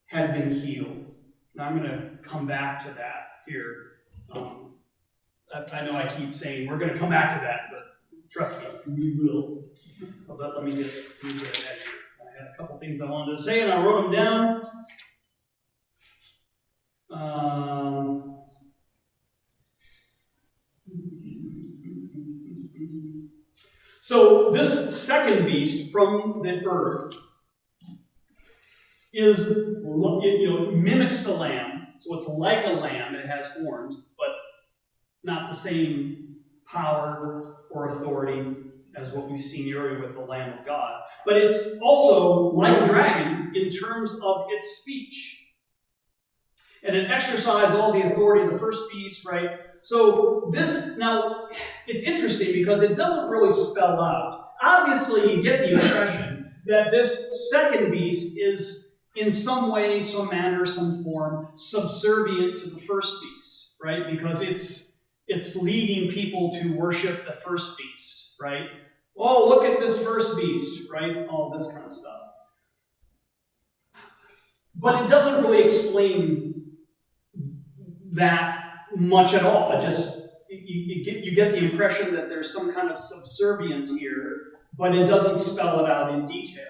had been healed. Now I'm going to come back to that here. I know I keep saying we're going to come back to that, but trust me, we will. But let me get that here. I had a couple things I wanted to say, and I wrote them down. So this second beast from the earth mimics the lamb. So it's like a lamb. It has horns, but not the same power or authority as what we've seen earlier with the Lamb of God. But it's also like a dragon in terms of its speech. And it exercised all the authority of the first beast, right? So this, now, it's interesting because it doesn't really spell out. Obviously, you get the impression that this second beast is in some way, some manner, some form, subservient to the first beast, right? Because it's leading people to worship the first beast, right? Oh, look at this first beast, right? All this kind of stuff. But it doesn't really explain that much at all. It just, you get the impression that there's some kind of subservience here, but it doesn't spell it out in detail.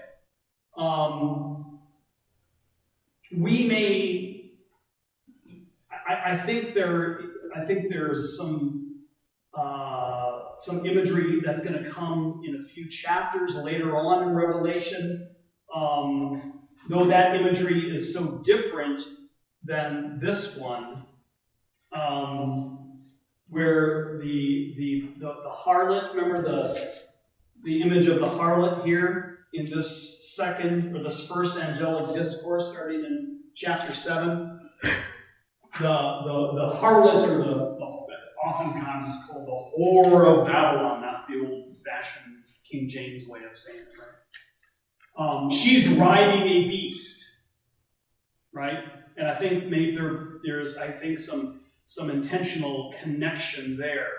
I think there's some imagery that's going to come in a few chapters later on in Revelation. Though that imagery is so different than this one, where the harlot, remember the image of the harlot here in this second or this first angelic discourse starting in chapter 7. The harlot, or the oftentimes called the whore of Babylon. That's the old-fashioned King James way of saying it, right? She's riding a beast, right? And I think maybe there's some intentional connection there.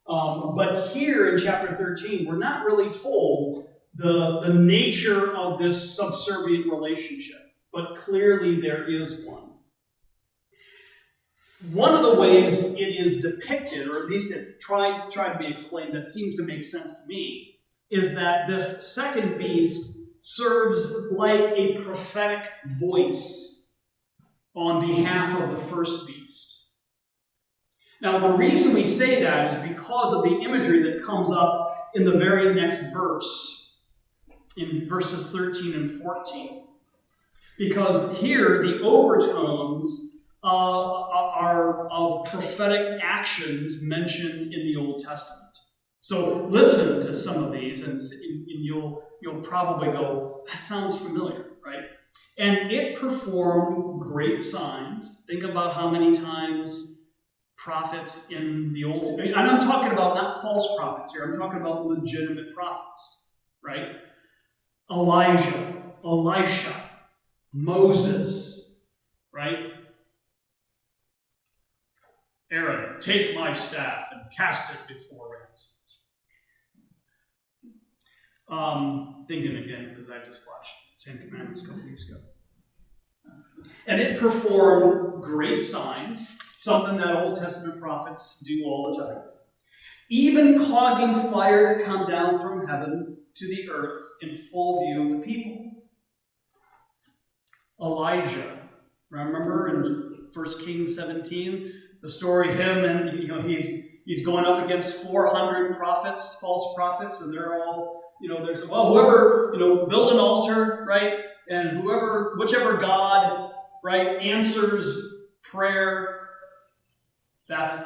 But here in chapter 13, we're not really told the nature of this subservient relationship, but clearly there is one. One of the ways it is depicted, or at least it's tried to be explained, that seems to make sense to me, is that this second beast serves like a prophetic voice on behalf of the first beast. Now, the reason we say that is because of the imagery that comes up in the very next verse, in verses 13 and 14. Because here, the overtones are of prophetic actions mentioned in the Old Testament. So listen to some of these, and you'll probably go, that sounds familiar, right? And it performed great signs. Think about how many times prophets in the Old Testament, and I'm talking about not false prophets here, I'm talking about legitimate prophets, right? Elijah, Elisha, Moses, right? Aaron, take my staff and cast it before Ramses. Thinking again, because I just watched Ten Commandments a couple weeks ago. And it performed great signs, something that Old Testament prophets do all the time. Even causing fire to come down from heaven to the earth in full view of the people. Elijah, remember in 1 Kings 17, the story of him, and he's going up against 400 prophets, false prophets, and they're all, whoever, build an altar, right? And whichever God, right, answers prayer, that's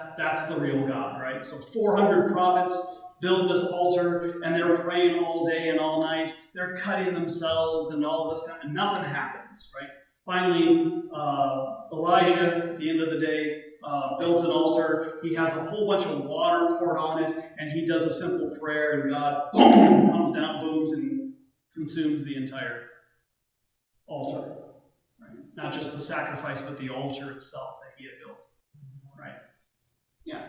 the real God, right? So 400 prophets build this altar, and they're praying all day and all night. They're cutting themselves and all this and nothing happens, right? Finally, Elijah, at the end of the day, builds an altar. He has a whole bunch of water poured on it, and he does a simple prayer, and God, boom, comes down, booms, and consumes the entire altar. Right? Not just the sacrifice, but the altar itself that he had built. Right? Yeah.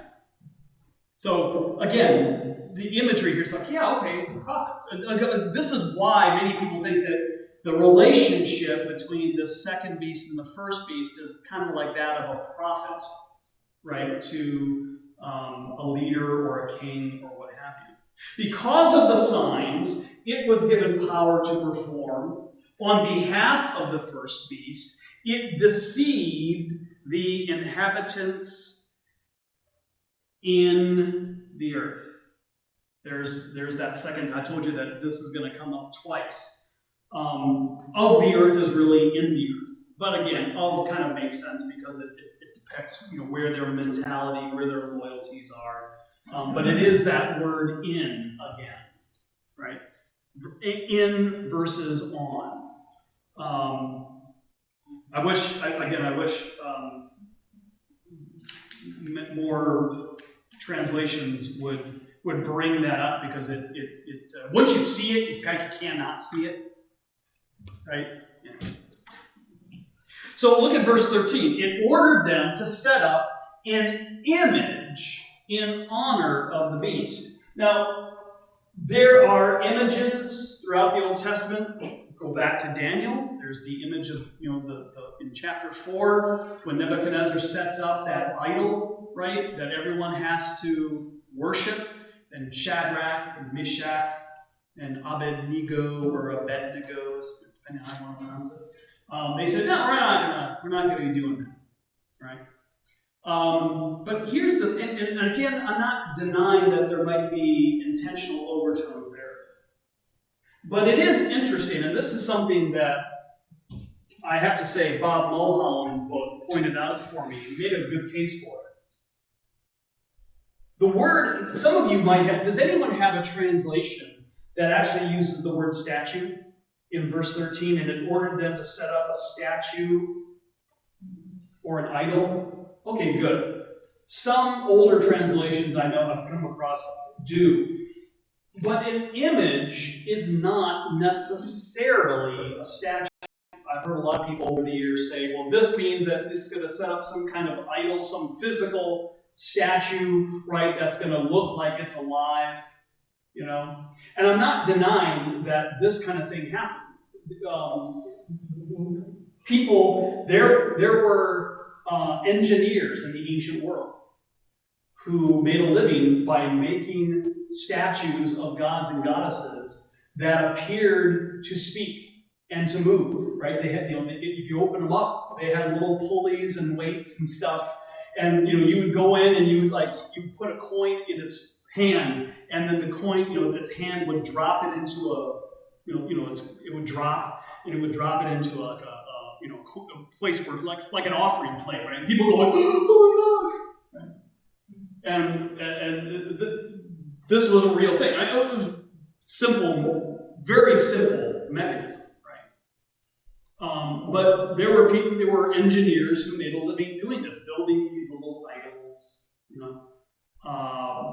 So again, the imagery here is like, yeah, okay, prophets. This is why many people think that the relationship between the second beast and the first beast is kind of like that of a prophet, right, to a leader or a king or what have you. Because of the signs it was given power to perform on behalf of the first beast, it deceived the inhabitants in the earth. There's that second. I told you that this is going to come up twice. Of the earth is really in the earth, but again, of kind of makes sense because it depicts where their mentality, where their loyalties are. But it is that word "in" again, right? In versus on. I wish more translations would bring that up, because it once you see it, it's like you cannot see it, right? Yeah. So look at verse 13. It ordered them to set up an image in honor of the beast. Now, there are images throughout the Old Testament. Go back to Daniel. There's the image of, in chapter 4, when Nebuchadnezzar sets up that idol, right, that everyone has to worship, and Shadrach and Meshach and Abednego, or Abednego, depending on how you want to pronounce it. They said, no, we're not going to be doing that, right? But here's and again, I'm not denying that there might be intentional overtones there. But it is interesting, and this is something that I have to say Bob Mulholland's book pointed out for me. He made a good case for it. The word, some of you might have, does anyone have a translation that actually uses the word statue in verse 13, and it ordered them to set up a statue or an idol? Okay, good. Some older translations I know I've come across do. But an image is not necessarily a statue. I've heard a lot of people over the years say, well, this means that it's going to set up some kind of idol, some physical statue, right, that's going to look like it's alive, And I'm not denying that this kind of thing happened. There were engineers in the ancient world who made a living by making statues of gods and goddesses that appeared to speak and to move, right? They had, if you open them up, they had little pulleys and weights and stuff, and you would go in and you put a coin in its hand, and then the coin, its hand would drop it into a, it would drop, and it would drop it into a place where like an offering plate, right? And people go like, oh my gosh, right? And this was a real thing. I know it was simple, very simple mechanism, right? But there were engineers who made a living doing this, building these little idols,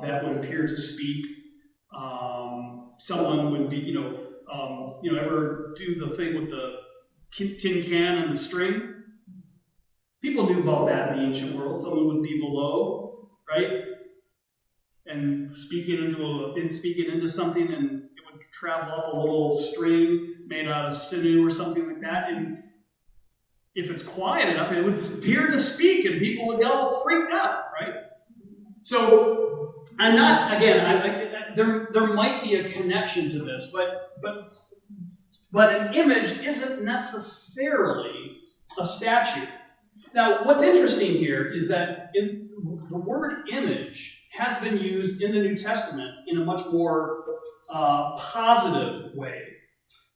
that would appear to speak. Someone would be, ever do the thing with the tin can and the string? People knew about that in the ancient world. Someone would be below, right? And speaking into something, and it would travel up a little string made out of sinew or something like that. And if it's quiet enough, it would appear to speak, and people would get all freaked out, right? So I'm not, again, there might be a connection to this, but an image isn't necessarily a statue. Now, what's interesting here is that the word image has been used in the New Testament in a much more positive way.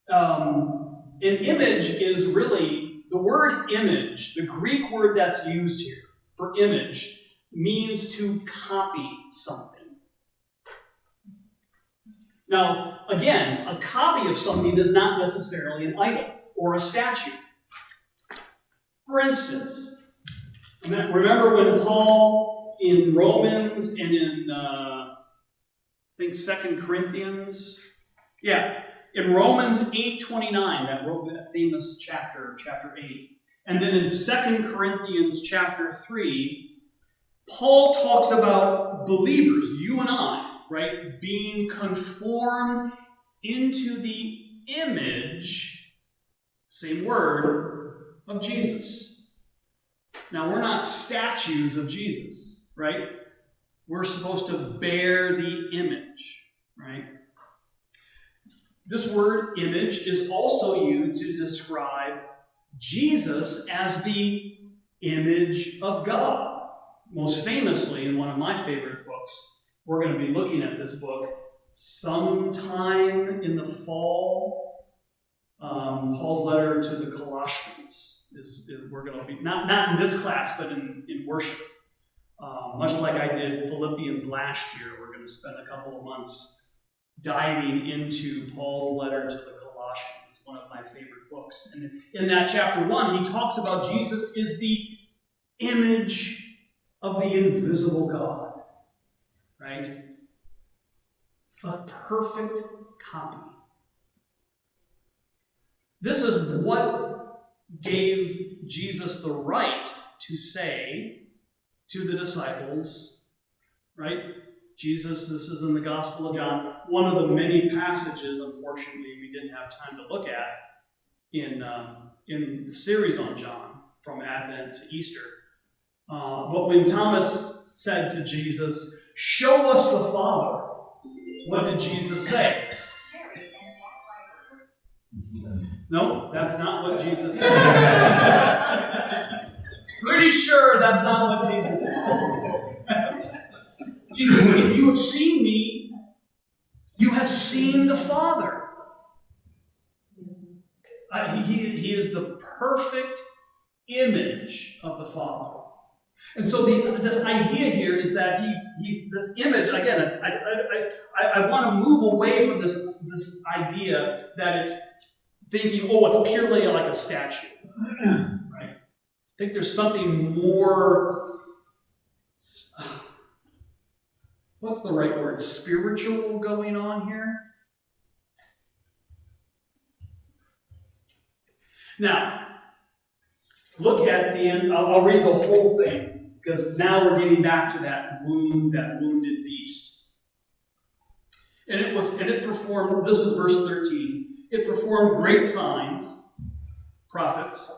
An image is really, the word image, the Greek word that's used here for image, means to copy something. Now, again, a copy of something is not necessarily an idol or a statue. For instance, remember when Paul in Romans and in, I think 2 Corinthians? Yeah, in Romans 8:29, that famous chapter 8. And then in 2 Corinthians chapter 3, Paul talks about believers, you and I, right, being conformed into the image, same word, of Jesus. Now, we're not statues of Jesus, right? We're supposed to bear the image, right? This word image is also used to describe Jesus as the image of God. Most famously, in one of my favorite books, we're going to be looking at this book sometime in the fall. Paul's letter to the Colossians is we're going to be, not in this class, but in worship. Much like I did Philippians last year, we're going to spend a couple of months diving into Paul's letter to the Colossians. It's one of my favorite books. And in that chapter 1, he talks about Jesus is the image of the invisible God, right? A perfect copy. This is what gave Jesus the right to say to the disciples, right? Jesus, this is in the Gospel of John, one of the many passages, unfortunately, we didn't have time to look at in the series on John, from Advent to Easter. But when Thomas said to Jesus, "Show us the Father," what did Jesus say? No, that's not what Jesus said. Pretty sure that's not what Jesus said. Jesus said, "If you have seen me, you have seen the Father." He is the perfect image of the Father. And so this idea here is that he's this image. Again, I want to move away from this idea that it's thinking, oh, it's purely like a statue, right? I think there's something more, what's the right word, spiritual going on here. Now, look at the end. I'll read the whole thing, because now we're getting back to that wounded beast. And it performed, this is verse 13, it performed great signs, prophets,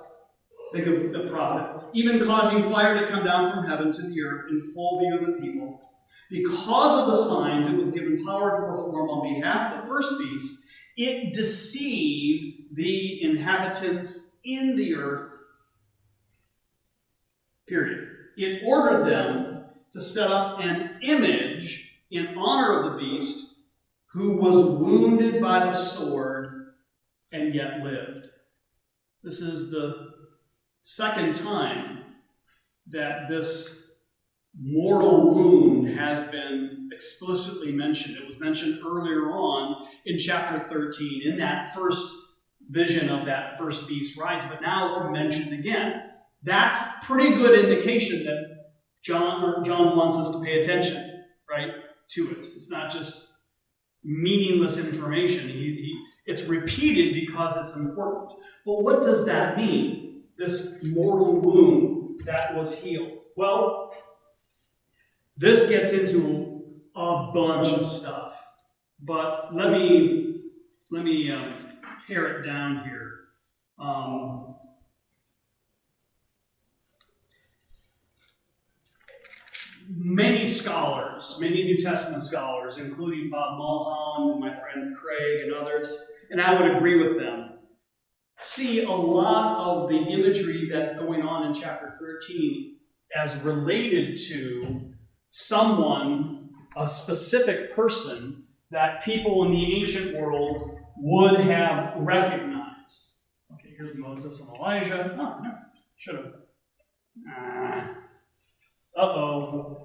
think of the prophets, even causing fire to come down from heaven to the earth in full view of the people. Because of the signs it was given power to perform on behalf of the first beast, it deceived the inhabitants in the earth. Period. It ordered them to set up an image in honor of the beast who was wounded by the sword and yet lived. This is the second time that this mortal wound has been explicitly mentioned. It was mentioned earlier on in chapter 13, in that first vision of that first beast rise, but now it's mentioned again. That's pretty good indication that John wants us to pay attention, right, to it. It's not just meaningless information. It's repeated because it's important. But what does that mean, this mortal wound that was healed? Well, this gets into a bunch of stuff. But let me pare it down here. Many scholars, many New Testament scholars, including Bob Mulholland and my friend Craig and others, and I would agree with them, see a lot of the imagery that's going on in chapter 13 as related to someone, a specific person, that people in the ancient world would have recognized. Okay, here's Moses and Elijah. Oh, no, should have. Uh-oh.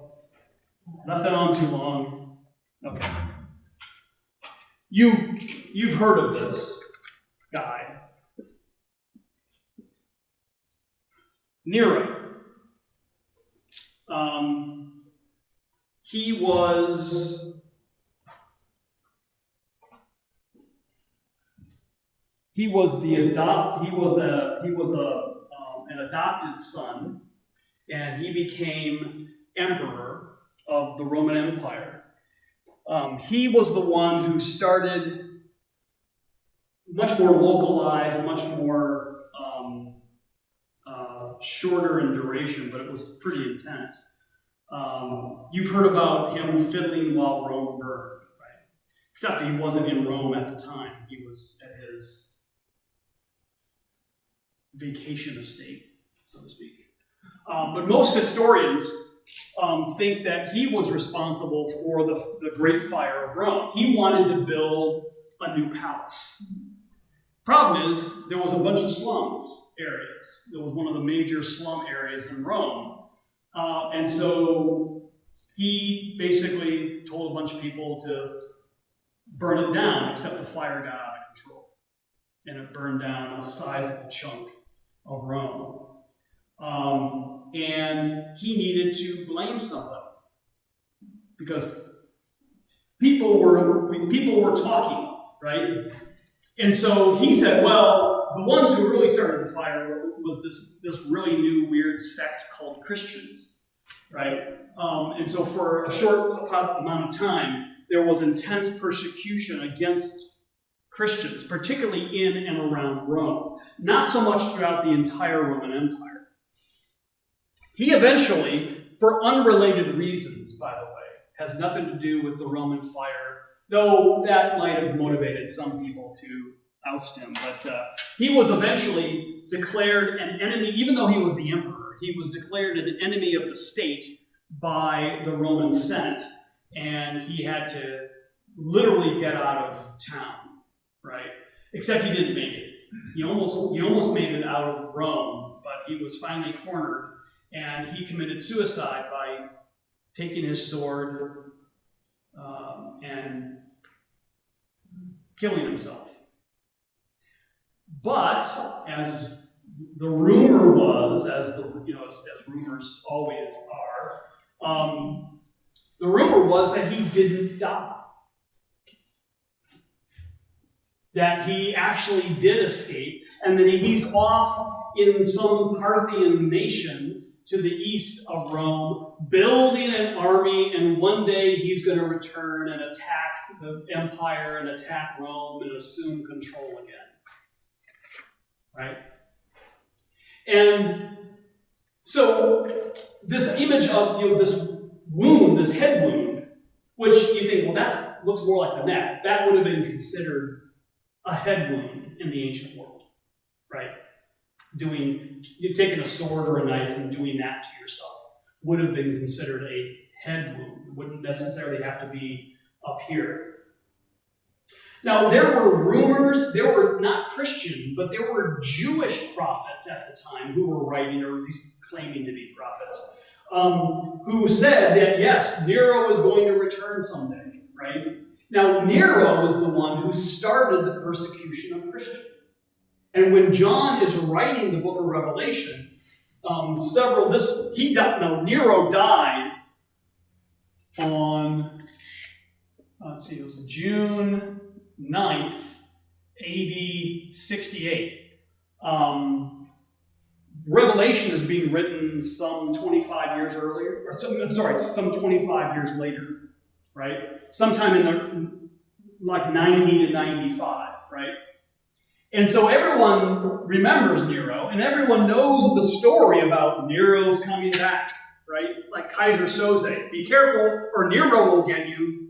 Left it on too long. Okay. You've heard of this guy. Nero. He was an adopted son, and he became emperor Roman Empire. He was the one who started much more localized, much more shorter in duration, but it was pretty intense. You've heard about him fiddling while Rome burned, right? Except he wasn't in Rome at the time. He was at his vacation estate, so to speak. But most historians think that he was responsible for the Great Fire of Rome. He wanted to build a new palace. Problem is, there was a bunch of slums areas. It was one of the major slum areas in Rome. And so he basically told a bunch of people to burn it down, except the fire got out of control. And it burned down a sizable chunk of Rome. And he needed to blame somebody. Because people were talking, right? And so he said, well, the ones who really started the fire was this really new weird sect called Christians, right? And so for a short amount of time, there was intense persecution against Christians, particularly in and around Rome. Not so much throughout the entire Roman Empire. He eventually, for unrelated reasons, by the way, has nothing to do with the Roman fire, though that might have motivated some people to oust him. But he was eventually declared an enemy, even though he was the emperor, he was declared an enemy of the state by the Roman Senate, and he had to literally get out of town, right? Except he didn't make it. He almost made it out of Rome, but he was finally cornered, and he committed suicide by taking his sword and killing himself. But as the rumor was, as rumors always are, the rumor was that he didn't die. That he actually did escape, and that he's off in some Parthian nation to the east of Rome, building an army, and one day he's going to return and attack the empire and attack Rome and assume control again. Right? And so this image of this wound, this head wound, which you think, well, that looks more like the neck. That would have been considered a head wound in the ancient world, right? Taking a sword or a knife and doing that to yourself would have been considered a head wound. It wouldn't necessarily have to be up here. Now, there were rumors, there were not Christian, but there were Jewish prophets at the time who were writing, or at least claiming to be prophets, who said that, yes, Nero was going to return someday, right? Now, Nero was the one who started the persecution of Christians. And when John is writing the book of Revelation, Nero died on, it was June 9th, AD 68. Revelation is being written some 25 years earlier, some 25 years later, right? Sometime in the, 90 to 95, right? And so everyone remembers Nero, and everyone knows the story about Nero's coming back, right? Like Kaiser Soze. Be careful, or Nero will get you.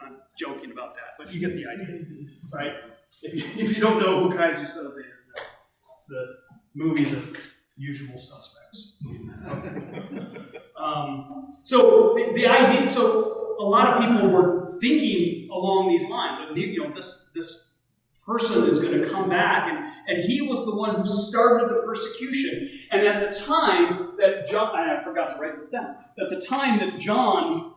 I'm joking about that, but you get the idea, right? If you don't know who Kaiser Soze is, it's the movie The Usual Suspects. So the idea, so a lot of people were thinking along these lines. This person is going to come back, and he was the one who started the persecution. And at the time that John, I forgot to write this down, at the time that John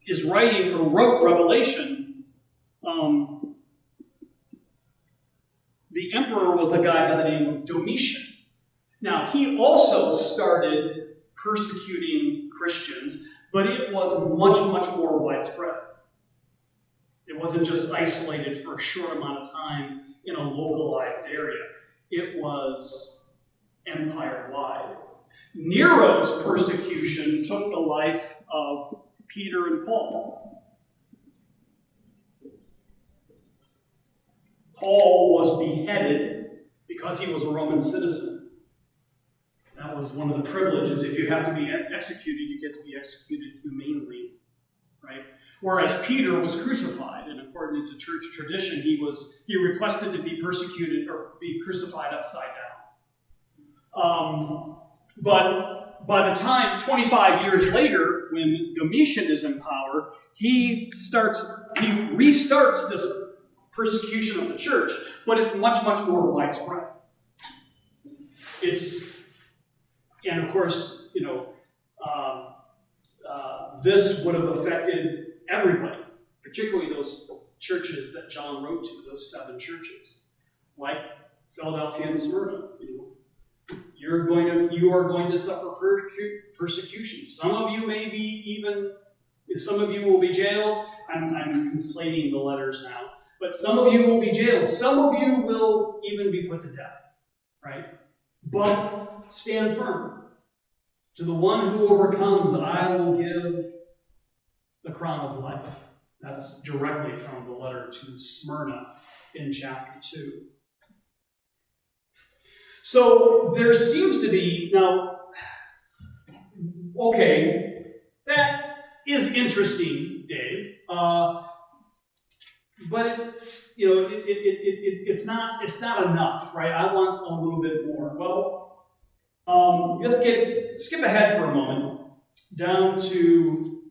is writing or wrote Revelation, the emperor was a guy by the name of Domitian. Now, he also started persecuting Christians, but it was much, much more widespread. It wasn't just isolated for a short amount of time in a localized area. It was empire-wide. Nero's persecution took the life of Peter and Paul. Paul was beheaded because he was a Roman citizen. That was one of the privileges. If you have to be executed, you get to be executed humanely, right? Whereas Peter was crucified, and according to church tradition, he requested to be persecuted or be crucified upside down. But by the time, 25 years later, when Domitian is in power, he restarts this persecution of the church, but it's much, much more widespread. And of course, this would have affected everybody, particularly those churches that John wrote to, those 7 churches, like Philadelphia and Smyrna. You are going to suffer persecution. Some of you some of you will be jailed. I'm conflating the letters now. But some of you will be jailed. Some of you will even be put to death, right? But stand firm. To the one who overcomes, I will give the crown of life. That's directly from the letter to Smyrna in chapter 2. So there seems to be, now, okay, that is interesting, Dave. But it's not enough, right? I want a little bit more. Well, let's skip ahead for a moment down to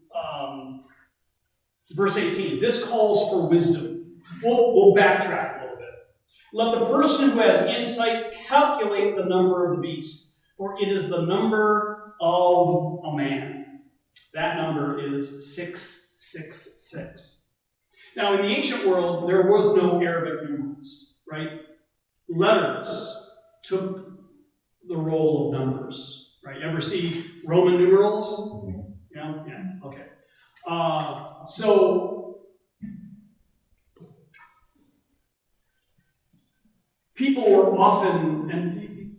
verse 18. This calls for wisdom. We'll backtrack a little bit. Let the person who has insight calculate the number of the beast, for it is the number of a man. That number is 666. Now, in the ancient world, there was no Arabic numerals, right? Letters took the role of numbers, right? Ever see Roman numerals? Yeah? Okay. So, people were often, and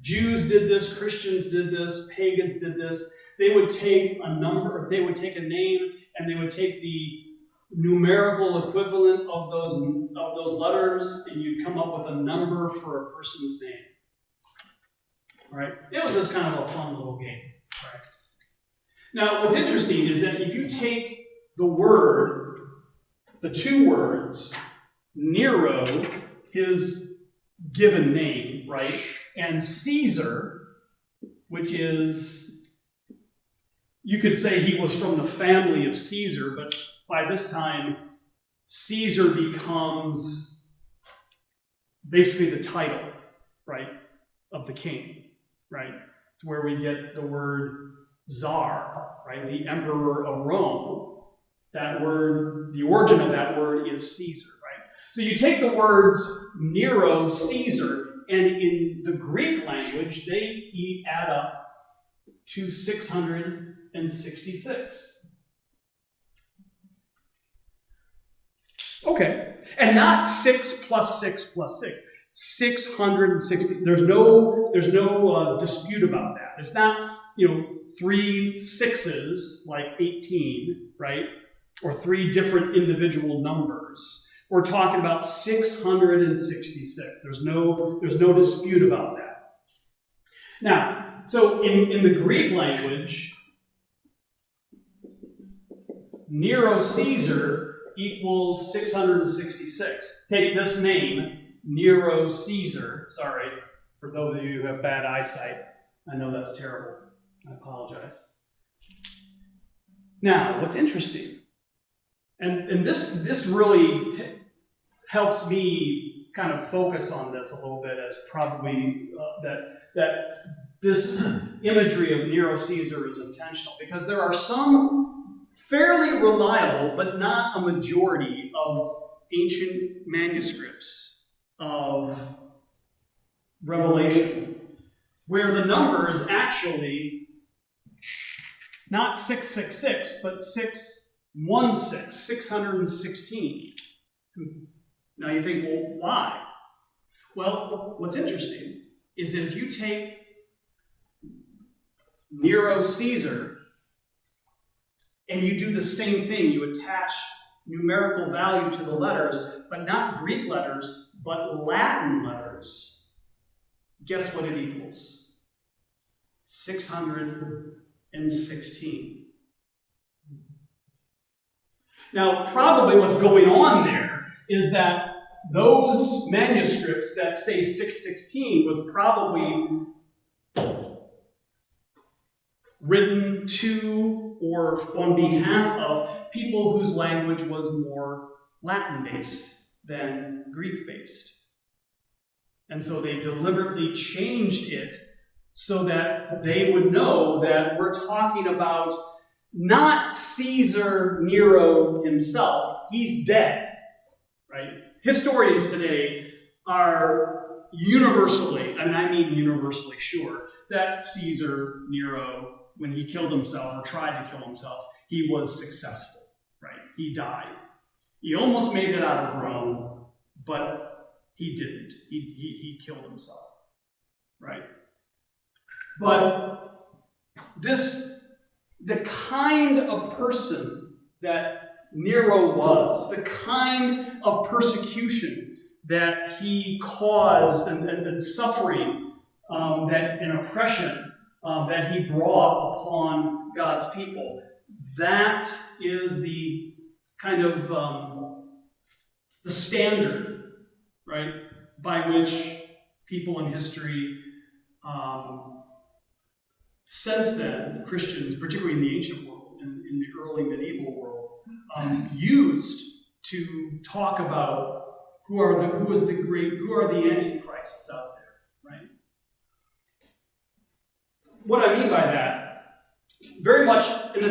Jews did this, Christians did this, pagans did this. They would take a number, they would take a name, and they would take the numerical equivalent of those letters, and you'd come up with a number for a person's name. Right? It was just kind of a fun little game. Right? Now, what's interesting is that if you take the 2 words, Nero, his given name, right, and Caesar, which is, you could say he was from the family of Caesar, but by this time, Caesar becomes basically the title, right, of the king, right? It's where we get the word czar, right, the emperor of Rome. That word, the origin of that word is Caesar, right? So you take the words Nero, Caesar, and in the Greek language, they add up to 666. Okay, and not 6 plus 6 plus 6. 660. There's no dispute about that. It's not 3 6s like 18, right? Or 3 different individual numbers. We're talking about 666. There's no dispute about that. Now, so in the Greek language, Nero Caesar equals 666. Take this name, Nero Caesar. Sorry, for those of you who have bad eyesight. I know that's terrible. I apologize. Now, what's interesting, and this really helps me kind of focus on this a little bit, as probably that this imagery of Nero Caesar is intentional, because there are some fairly reliable, but not a majority of ancient manuscripts of Revelation, where the number is actually not 666, but 616. Now you think, well, why? Well, what's interesting is that if you take Nero Caesar And you do the same thing. You attach numerical value to the letters, but not Greek letters, but Latin letters. Guess what it equals? 616. Now, probably what's going on there is that those manuscripts that say 616 was probably written to or on behalf of people whose language was more Latin-based than Greek-based. And so they deliberately changed it so that they would know that we're talking about not Caesar Nero himself. He's dead, right? Historians today are universally, and I mean universally sure, that Caesar Nero, when he killed himself or tried to kill himself, he was successful, right? He died. He almost made it out of Rome, but he didn't. He killed himself, right? But the kind of person that Nero was, the kind of persecution that he caused and suffering and oppression that he brought upon God's people, that is the kind of the standard, right, by which people in history since then, Christians, particularly in the ancient world, in the early medieval world, used to talk about who are the antichrists out there, right? What I mean by that, very much in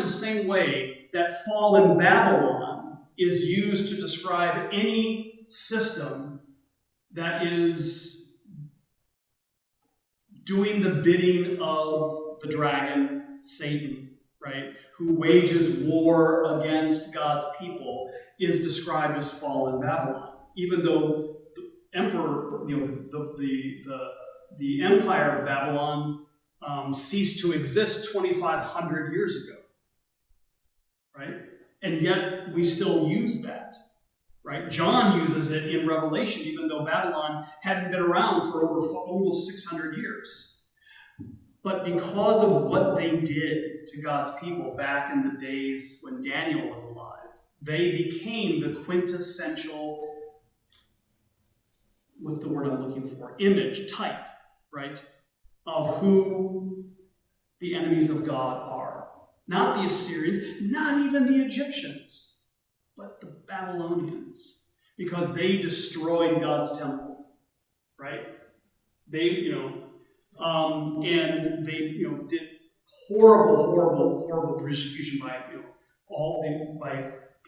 the same way that fallen Babylon is used to describe any system that is doing the bidding of the dragon, Satan, right, who wages war against God's people, is described as fallen Babylon. Even though the emperor, the empire of Babylon ceased to exist 2,500 years ago, right? And yet we still use that, right? John uses it in Revelation, even though Babylon hadn't been around for almost 600 years. But because of what they did to God's people back in the days when Daniel was alive, they became the quintessential, what's the word I'm looking for? Image, type, right? Of who the enemies of God are. Not the Assyrians, not even the Egyptians, but the Babylonians. Because they destroyed God's temple, right? They, and they, did horrible persecution by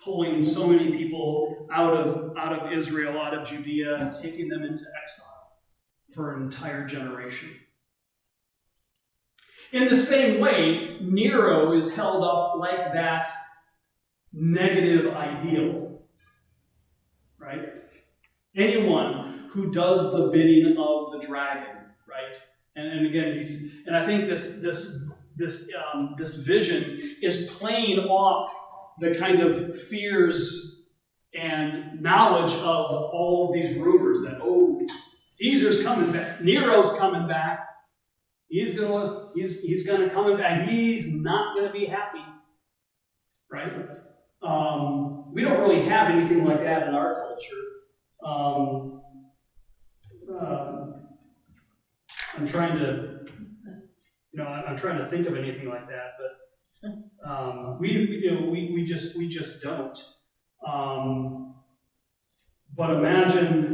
pulling so many people out of Israel, out of Judea, and taking them into exile for an entire generation. In the same way, Nero is held up like that negative ideal, right? Anyone who does the bidding of the dragon, right? And again, I think this vision is playing off the kind of fears and knowledge of all of these rumors that, Caesar's coming back, Nero's coming back. He's gonna come back. He's not gonna be happy, right? We don't really have anything like that in our culture. I'm trying to think of anything like that, but we just don't. But imagine,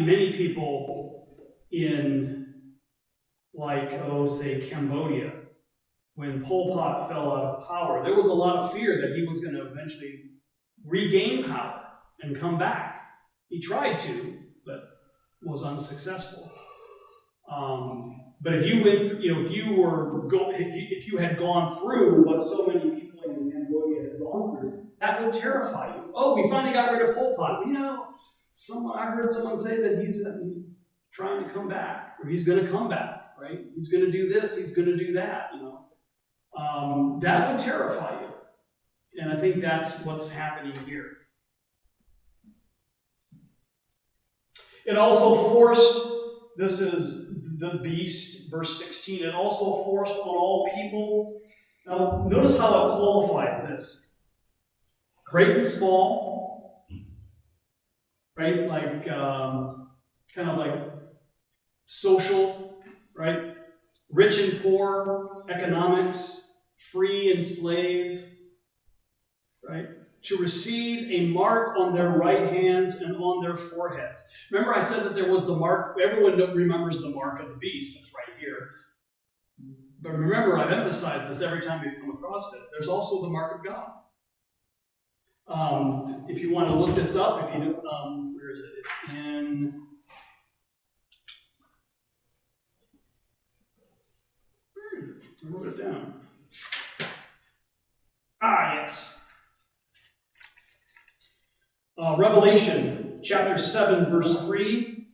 many people in, say Cambodia, when Pol Pot fell out of power, there was a lot of fear that he was going to eventually regain power and come back. He tried to, but was unsuccessful. But if you went, if you had gone through what so many people in Cambodia had gone through, that would terrify you. Oh, we finally got rid of Pol Pot. I heard someone say that he's trying to come back, or he's going to come back, right? right? He's going to do this, he's going to do that, that would terrify you. And I think that's what's happening here. It also forced, this is the beast, verse 16, it also forced on all people. Now, notice how it qualifies this. Great and small, right? Like, kind of like social, right? Rich and poor, economics, free and slave, right? To receive a mark on their right hands and on their foreheads. Remember I said that there was the mark, everyone remembers the mark of the beast, it's right here. But remember, I've emphasized this every time we've come across it. There's also the mark of God. If you want to look this up, if you know, where is it? It's in... I wrote it down. Yes. Revelation chapter 7, verse 3,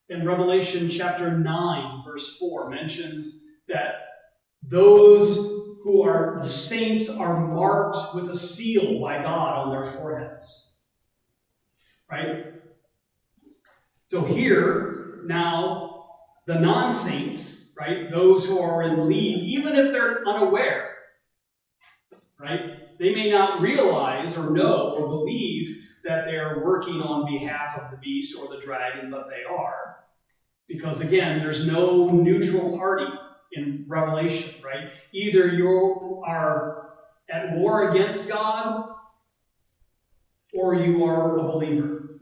and Revelation chapter 9, verse 4 mentions that those who are the saints are marked with a seal by God on their foreheads. Right? So here, now, the non-saints, right, those who are in league, even if they're unaware, right, they may not realize or know or believe that they're working on behalf of the beast or the dragon, but they are. Because again, there's no neutral party in Revelation, right? Either you are at war against God or you are a believer.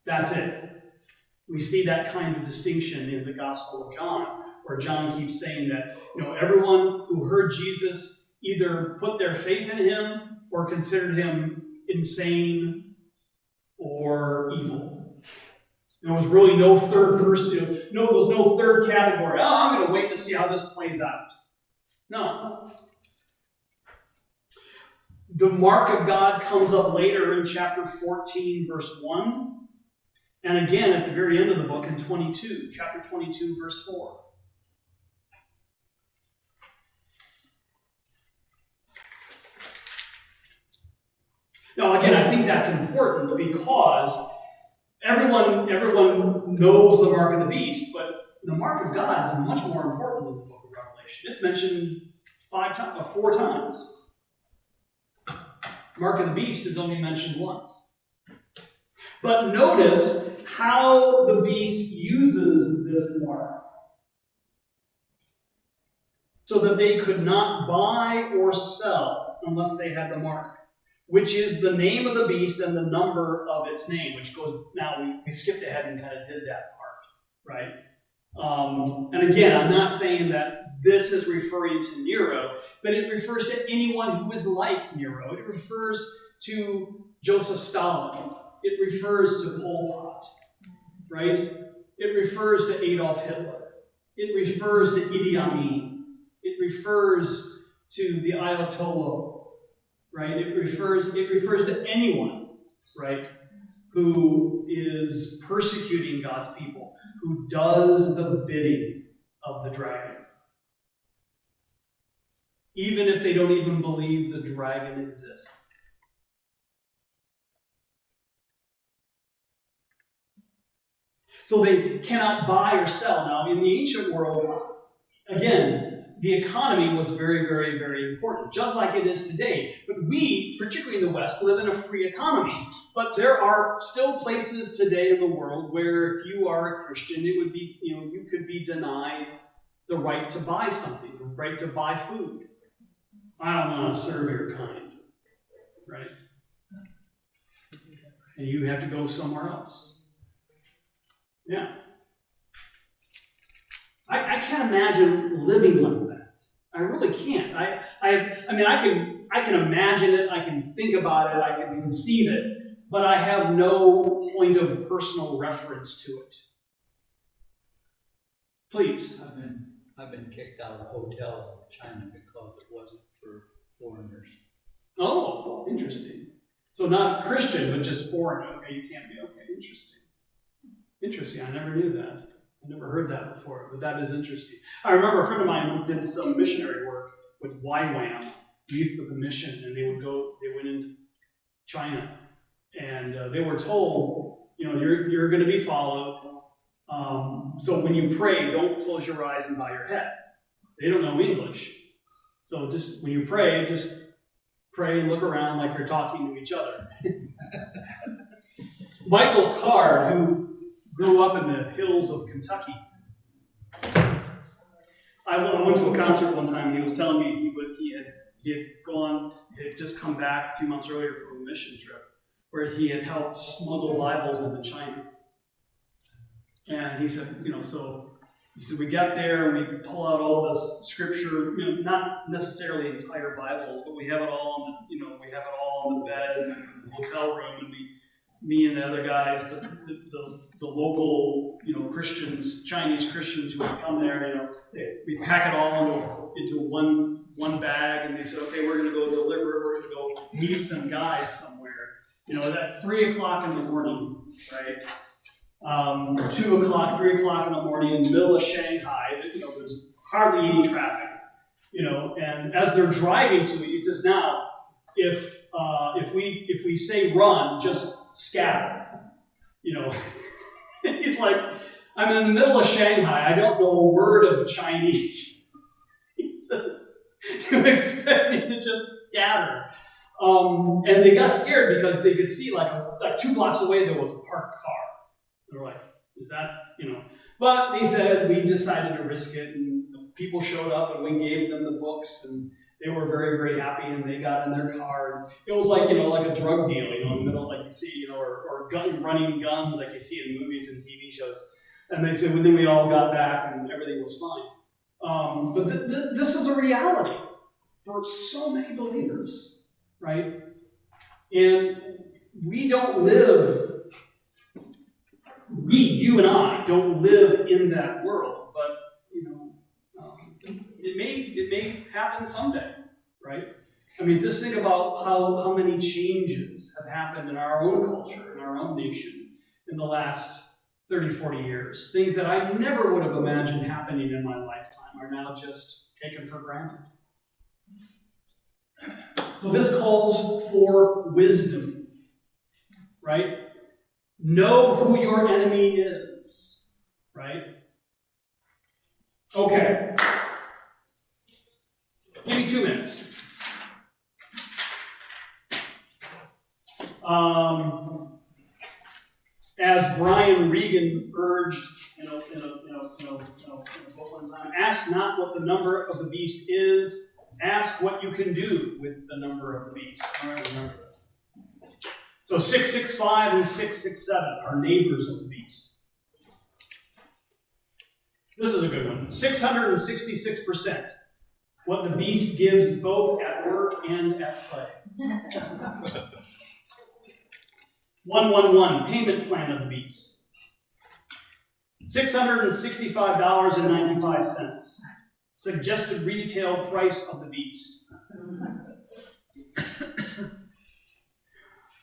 That's it. We see that kind of distinction in the Gospel of John, where John keeps saying that, everyone who heard Jesus either put their faith in him or considered him insane or evil. There was really no third person, there was no third category. Oh, I'm going to wait to see how this plays out. No. The mark of God comes up later in chapter 14, verse 1. And again, at the very end of the book in chapter 22, verse 4. Now, again, I think that's important because everyone knows the mark of the beast, but the mark of God is much more important in the book of Revelation. It's mentioned 4 times. Mark of the beast is only mentioned once. But notice how the beast uses this mark so that they could not buy or sell unless they had the mark, which is the name of the beast and the number of its name, which goes, now we skipped ahead and kind of did that part, right? And again, I'm not saying that this is referring to Nero, but it refers to anyone who is like Nero. It refers to Joseph Stalin. It refers to Pol Pot, right? It refers to Adolf Hitler. It refers to Idi Amin. It refers to the Ayatollah, right? It refers to anyone, right, who is persecuting God's people, who does the bidding of the dragon. Even if they don't even believe the dragon exists. So they cannot buy or sell. Now, in the ancient world, again, the economy was very, very, very important, just like it is today. But we, particularly in the West, live in a free economy. But there are still places today in the world where if you are a Christian, it would be, you could be denied the right to buy something, the right to buy food. I don't want to serve your kind, right? And you have to go somewhere else. Yeah. I can't imagine living like that. I really can't. I can imagine it, I can think about it, I can conceive it, but I have no point of personal reference to it. Please. I've been kicked out of hotels in China because it wasn't for foreigners. Oh, interesting. So not Christian, but just foreign. Okay, you can't be. Okay, interesting. Interesting. I never knew that. I never heard that before, but that is interesting. I remember a friend of mine who did some missionary work with YWAM, Youth with a Mission, and they went into China, and they were told, you're going to be followed. So when you pray, don't close your eyes and bow your head. They don't know English. So just when you pray, just pray and look around like you're talking to each other. Michael Card, who grew up in the hills of Kentucky. I went to a concert one time, and he was telling me he had just come back a few months earlier from a mission trip where he had helped smuggle Bibles into China. And he said, we got there and we pull out all this scripture, not necessarily entire Bibles, but we have it all on the bed in the hotel room, and me and the other guys, the local, Christians, Chinese Christians who would come there, we pack it all into one bag, and they said, okay, we're going to go deliver it, we're going to go meet some guys somewhere, at 3 o'clock in the morning, right? 2 o'clock, 3 o'clock in the morning in the middle of Shanghai, there's hardly any traffic, and as they're driving to it, he says, now, if we say run, just scatter, He's like, I'm in the middle of Shanghai, I don't know a word of Chinese. He says, you expect me to just scatter. And they got scared because they could see like 2 blocks away there was a parked car. They're like, is that, But he said, we decided to risk it, and the people showed up, and we gave them the books, and they were very, very happy, and they got in their car. And it was like, like a drug deal, in the middle, like you see, or running guns like you see in movies and TV shows. And they said, well, then we all got back, and everything was fine. But this is a reality for so many believers, right? And you and I don't live in that world, but it may happen someday, right? I mean, just think about how many changes have happened in our own culture, in our own nation, in the last 30, 40 years. Things that I never would have imagined happening in my lifetime are now just taken for granted. So this calls for wisdom, right? Know who your enemy is, right? Okay. Give me 2 minutes. As Brian Regan urged in a book one time, ask not what the number of the beast is, ask what you can do with the number of the beast. All right, remember that. So 665 and 667 are neighbors of the beast. This is a good one. 666%. What the beast gives both at work and at play. 111, payment plan of the beast. $665.95. Suggested retail price of the beast.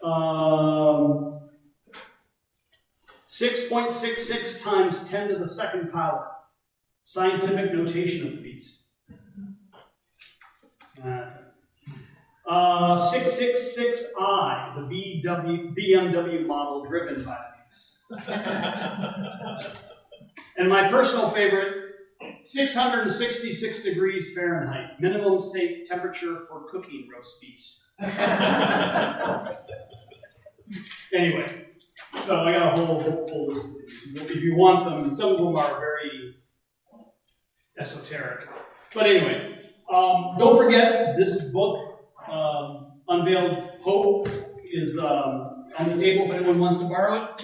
6.66 times 10 to the second power. Scientific notation of the beast. 666i, the BMW model driven by the beast. And my personal favorite, 666 degrees Fahrenheit, minimum safe temperature for cooking roast beast. Anyway, so I got a whole list of these. If you want them, some of them are very esoteric. But anyway, don't forget this book, Unveiled Hope, is on the table if anyone wants to borrow it.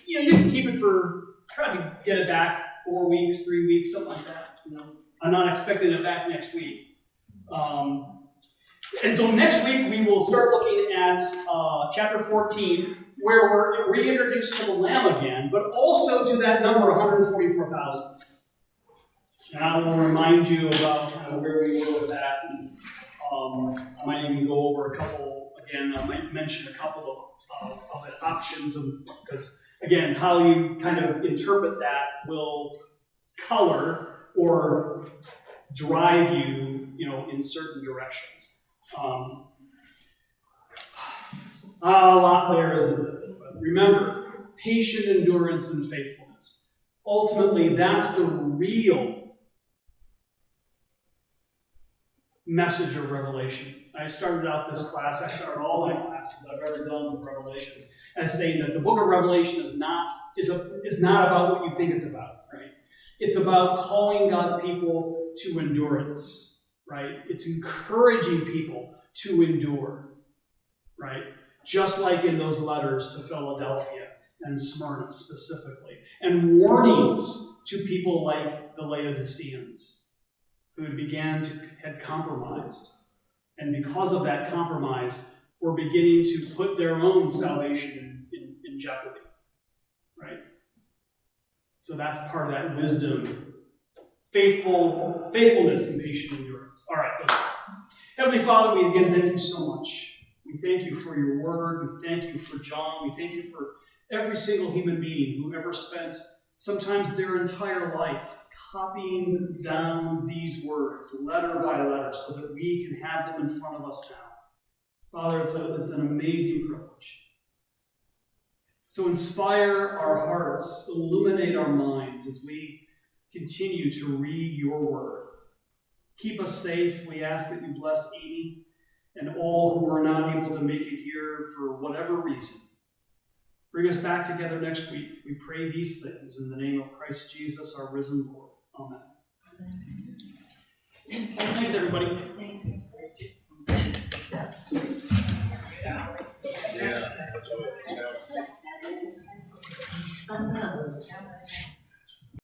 You can keep it for, try to get it back 4 weeks, 3 weeks, something like that. I'm not expecting it back next week. And so next week we will start looking at chapter 14, where we're reintroduced to the Lamb again, but also to that number 144,000. And I will remind you about kind of where we were with that. And, I might even go over a couple, again, I might mention a couple of the options, because Again, how you kind of interpret that will color or drive you, in certain directions. A lot there, isn't it? But remember, patient endurance and faithfulness. Ultimately, that's the real message of Revelation. I started out this class, I started all my classes I've ever done with Revelation, as saying that the book of Revelation is not about what you think it's about, right? It's about calling God's people to endurance, right? It's encouraging people to endure, right? Just like in those letters to Philadelphia and Smyrna specifically, and warnings to people like the Laodiceans who had compromised. And because of that compromise, were beginning to put their own salvation in jeopardy, right? So that's part of that wisdom, faithfulness and patient endurance. All right, listen. Heavenly Father, we again thank you so much. We thank you for your word. We thank you for John. We thank you for every single human being who ever spent sometimes their entire life copying down these words, letter by letter, so that we can have them in front of us now. Father, it's an amazing privilege. So inspire our hearts, illuminate our minds as we continue to read your word. Keep us safe. We ask that you bless Amy and all who are not able to make it here for whatever reason. Bring us back together next week. We pray these things in the name of Christ Jesus, our risen Lord. Amen. Thanks, everybody. Yeah.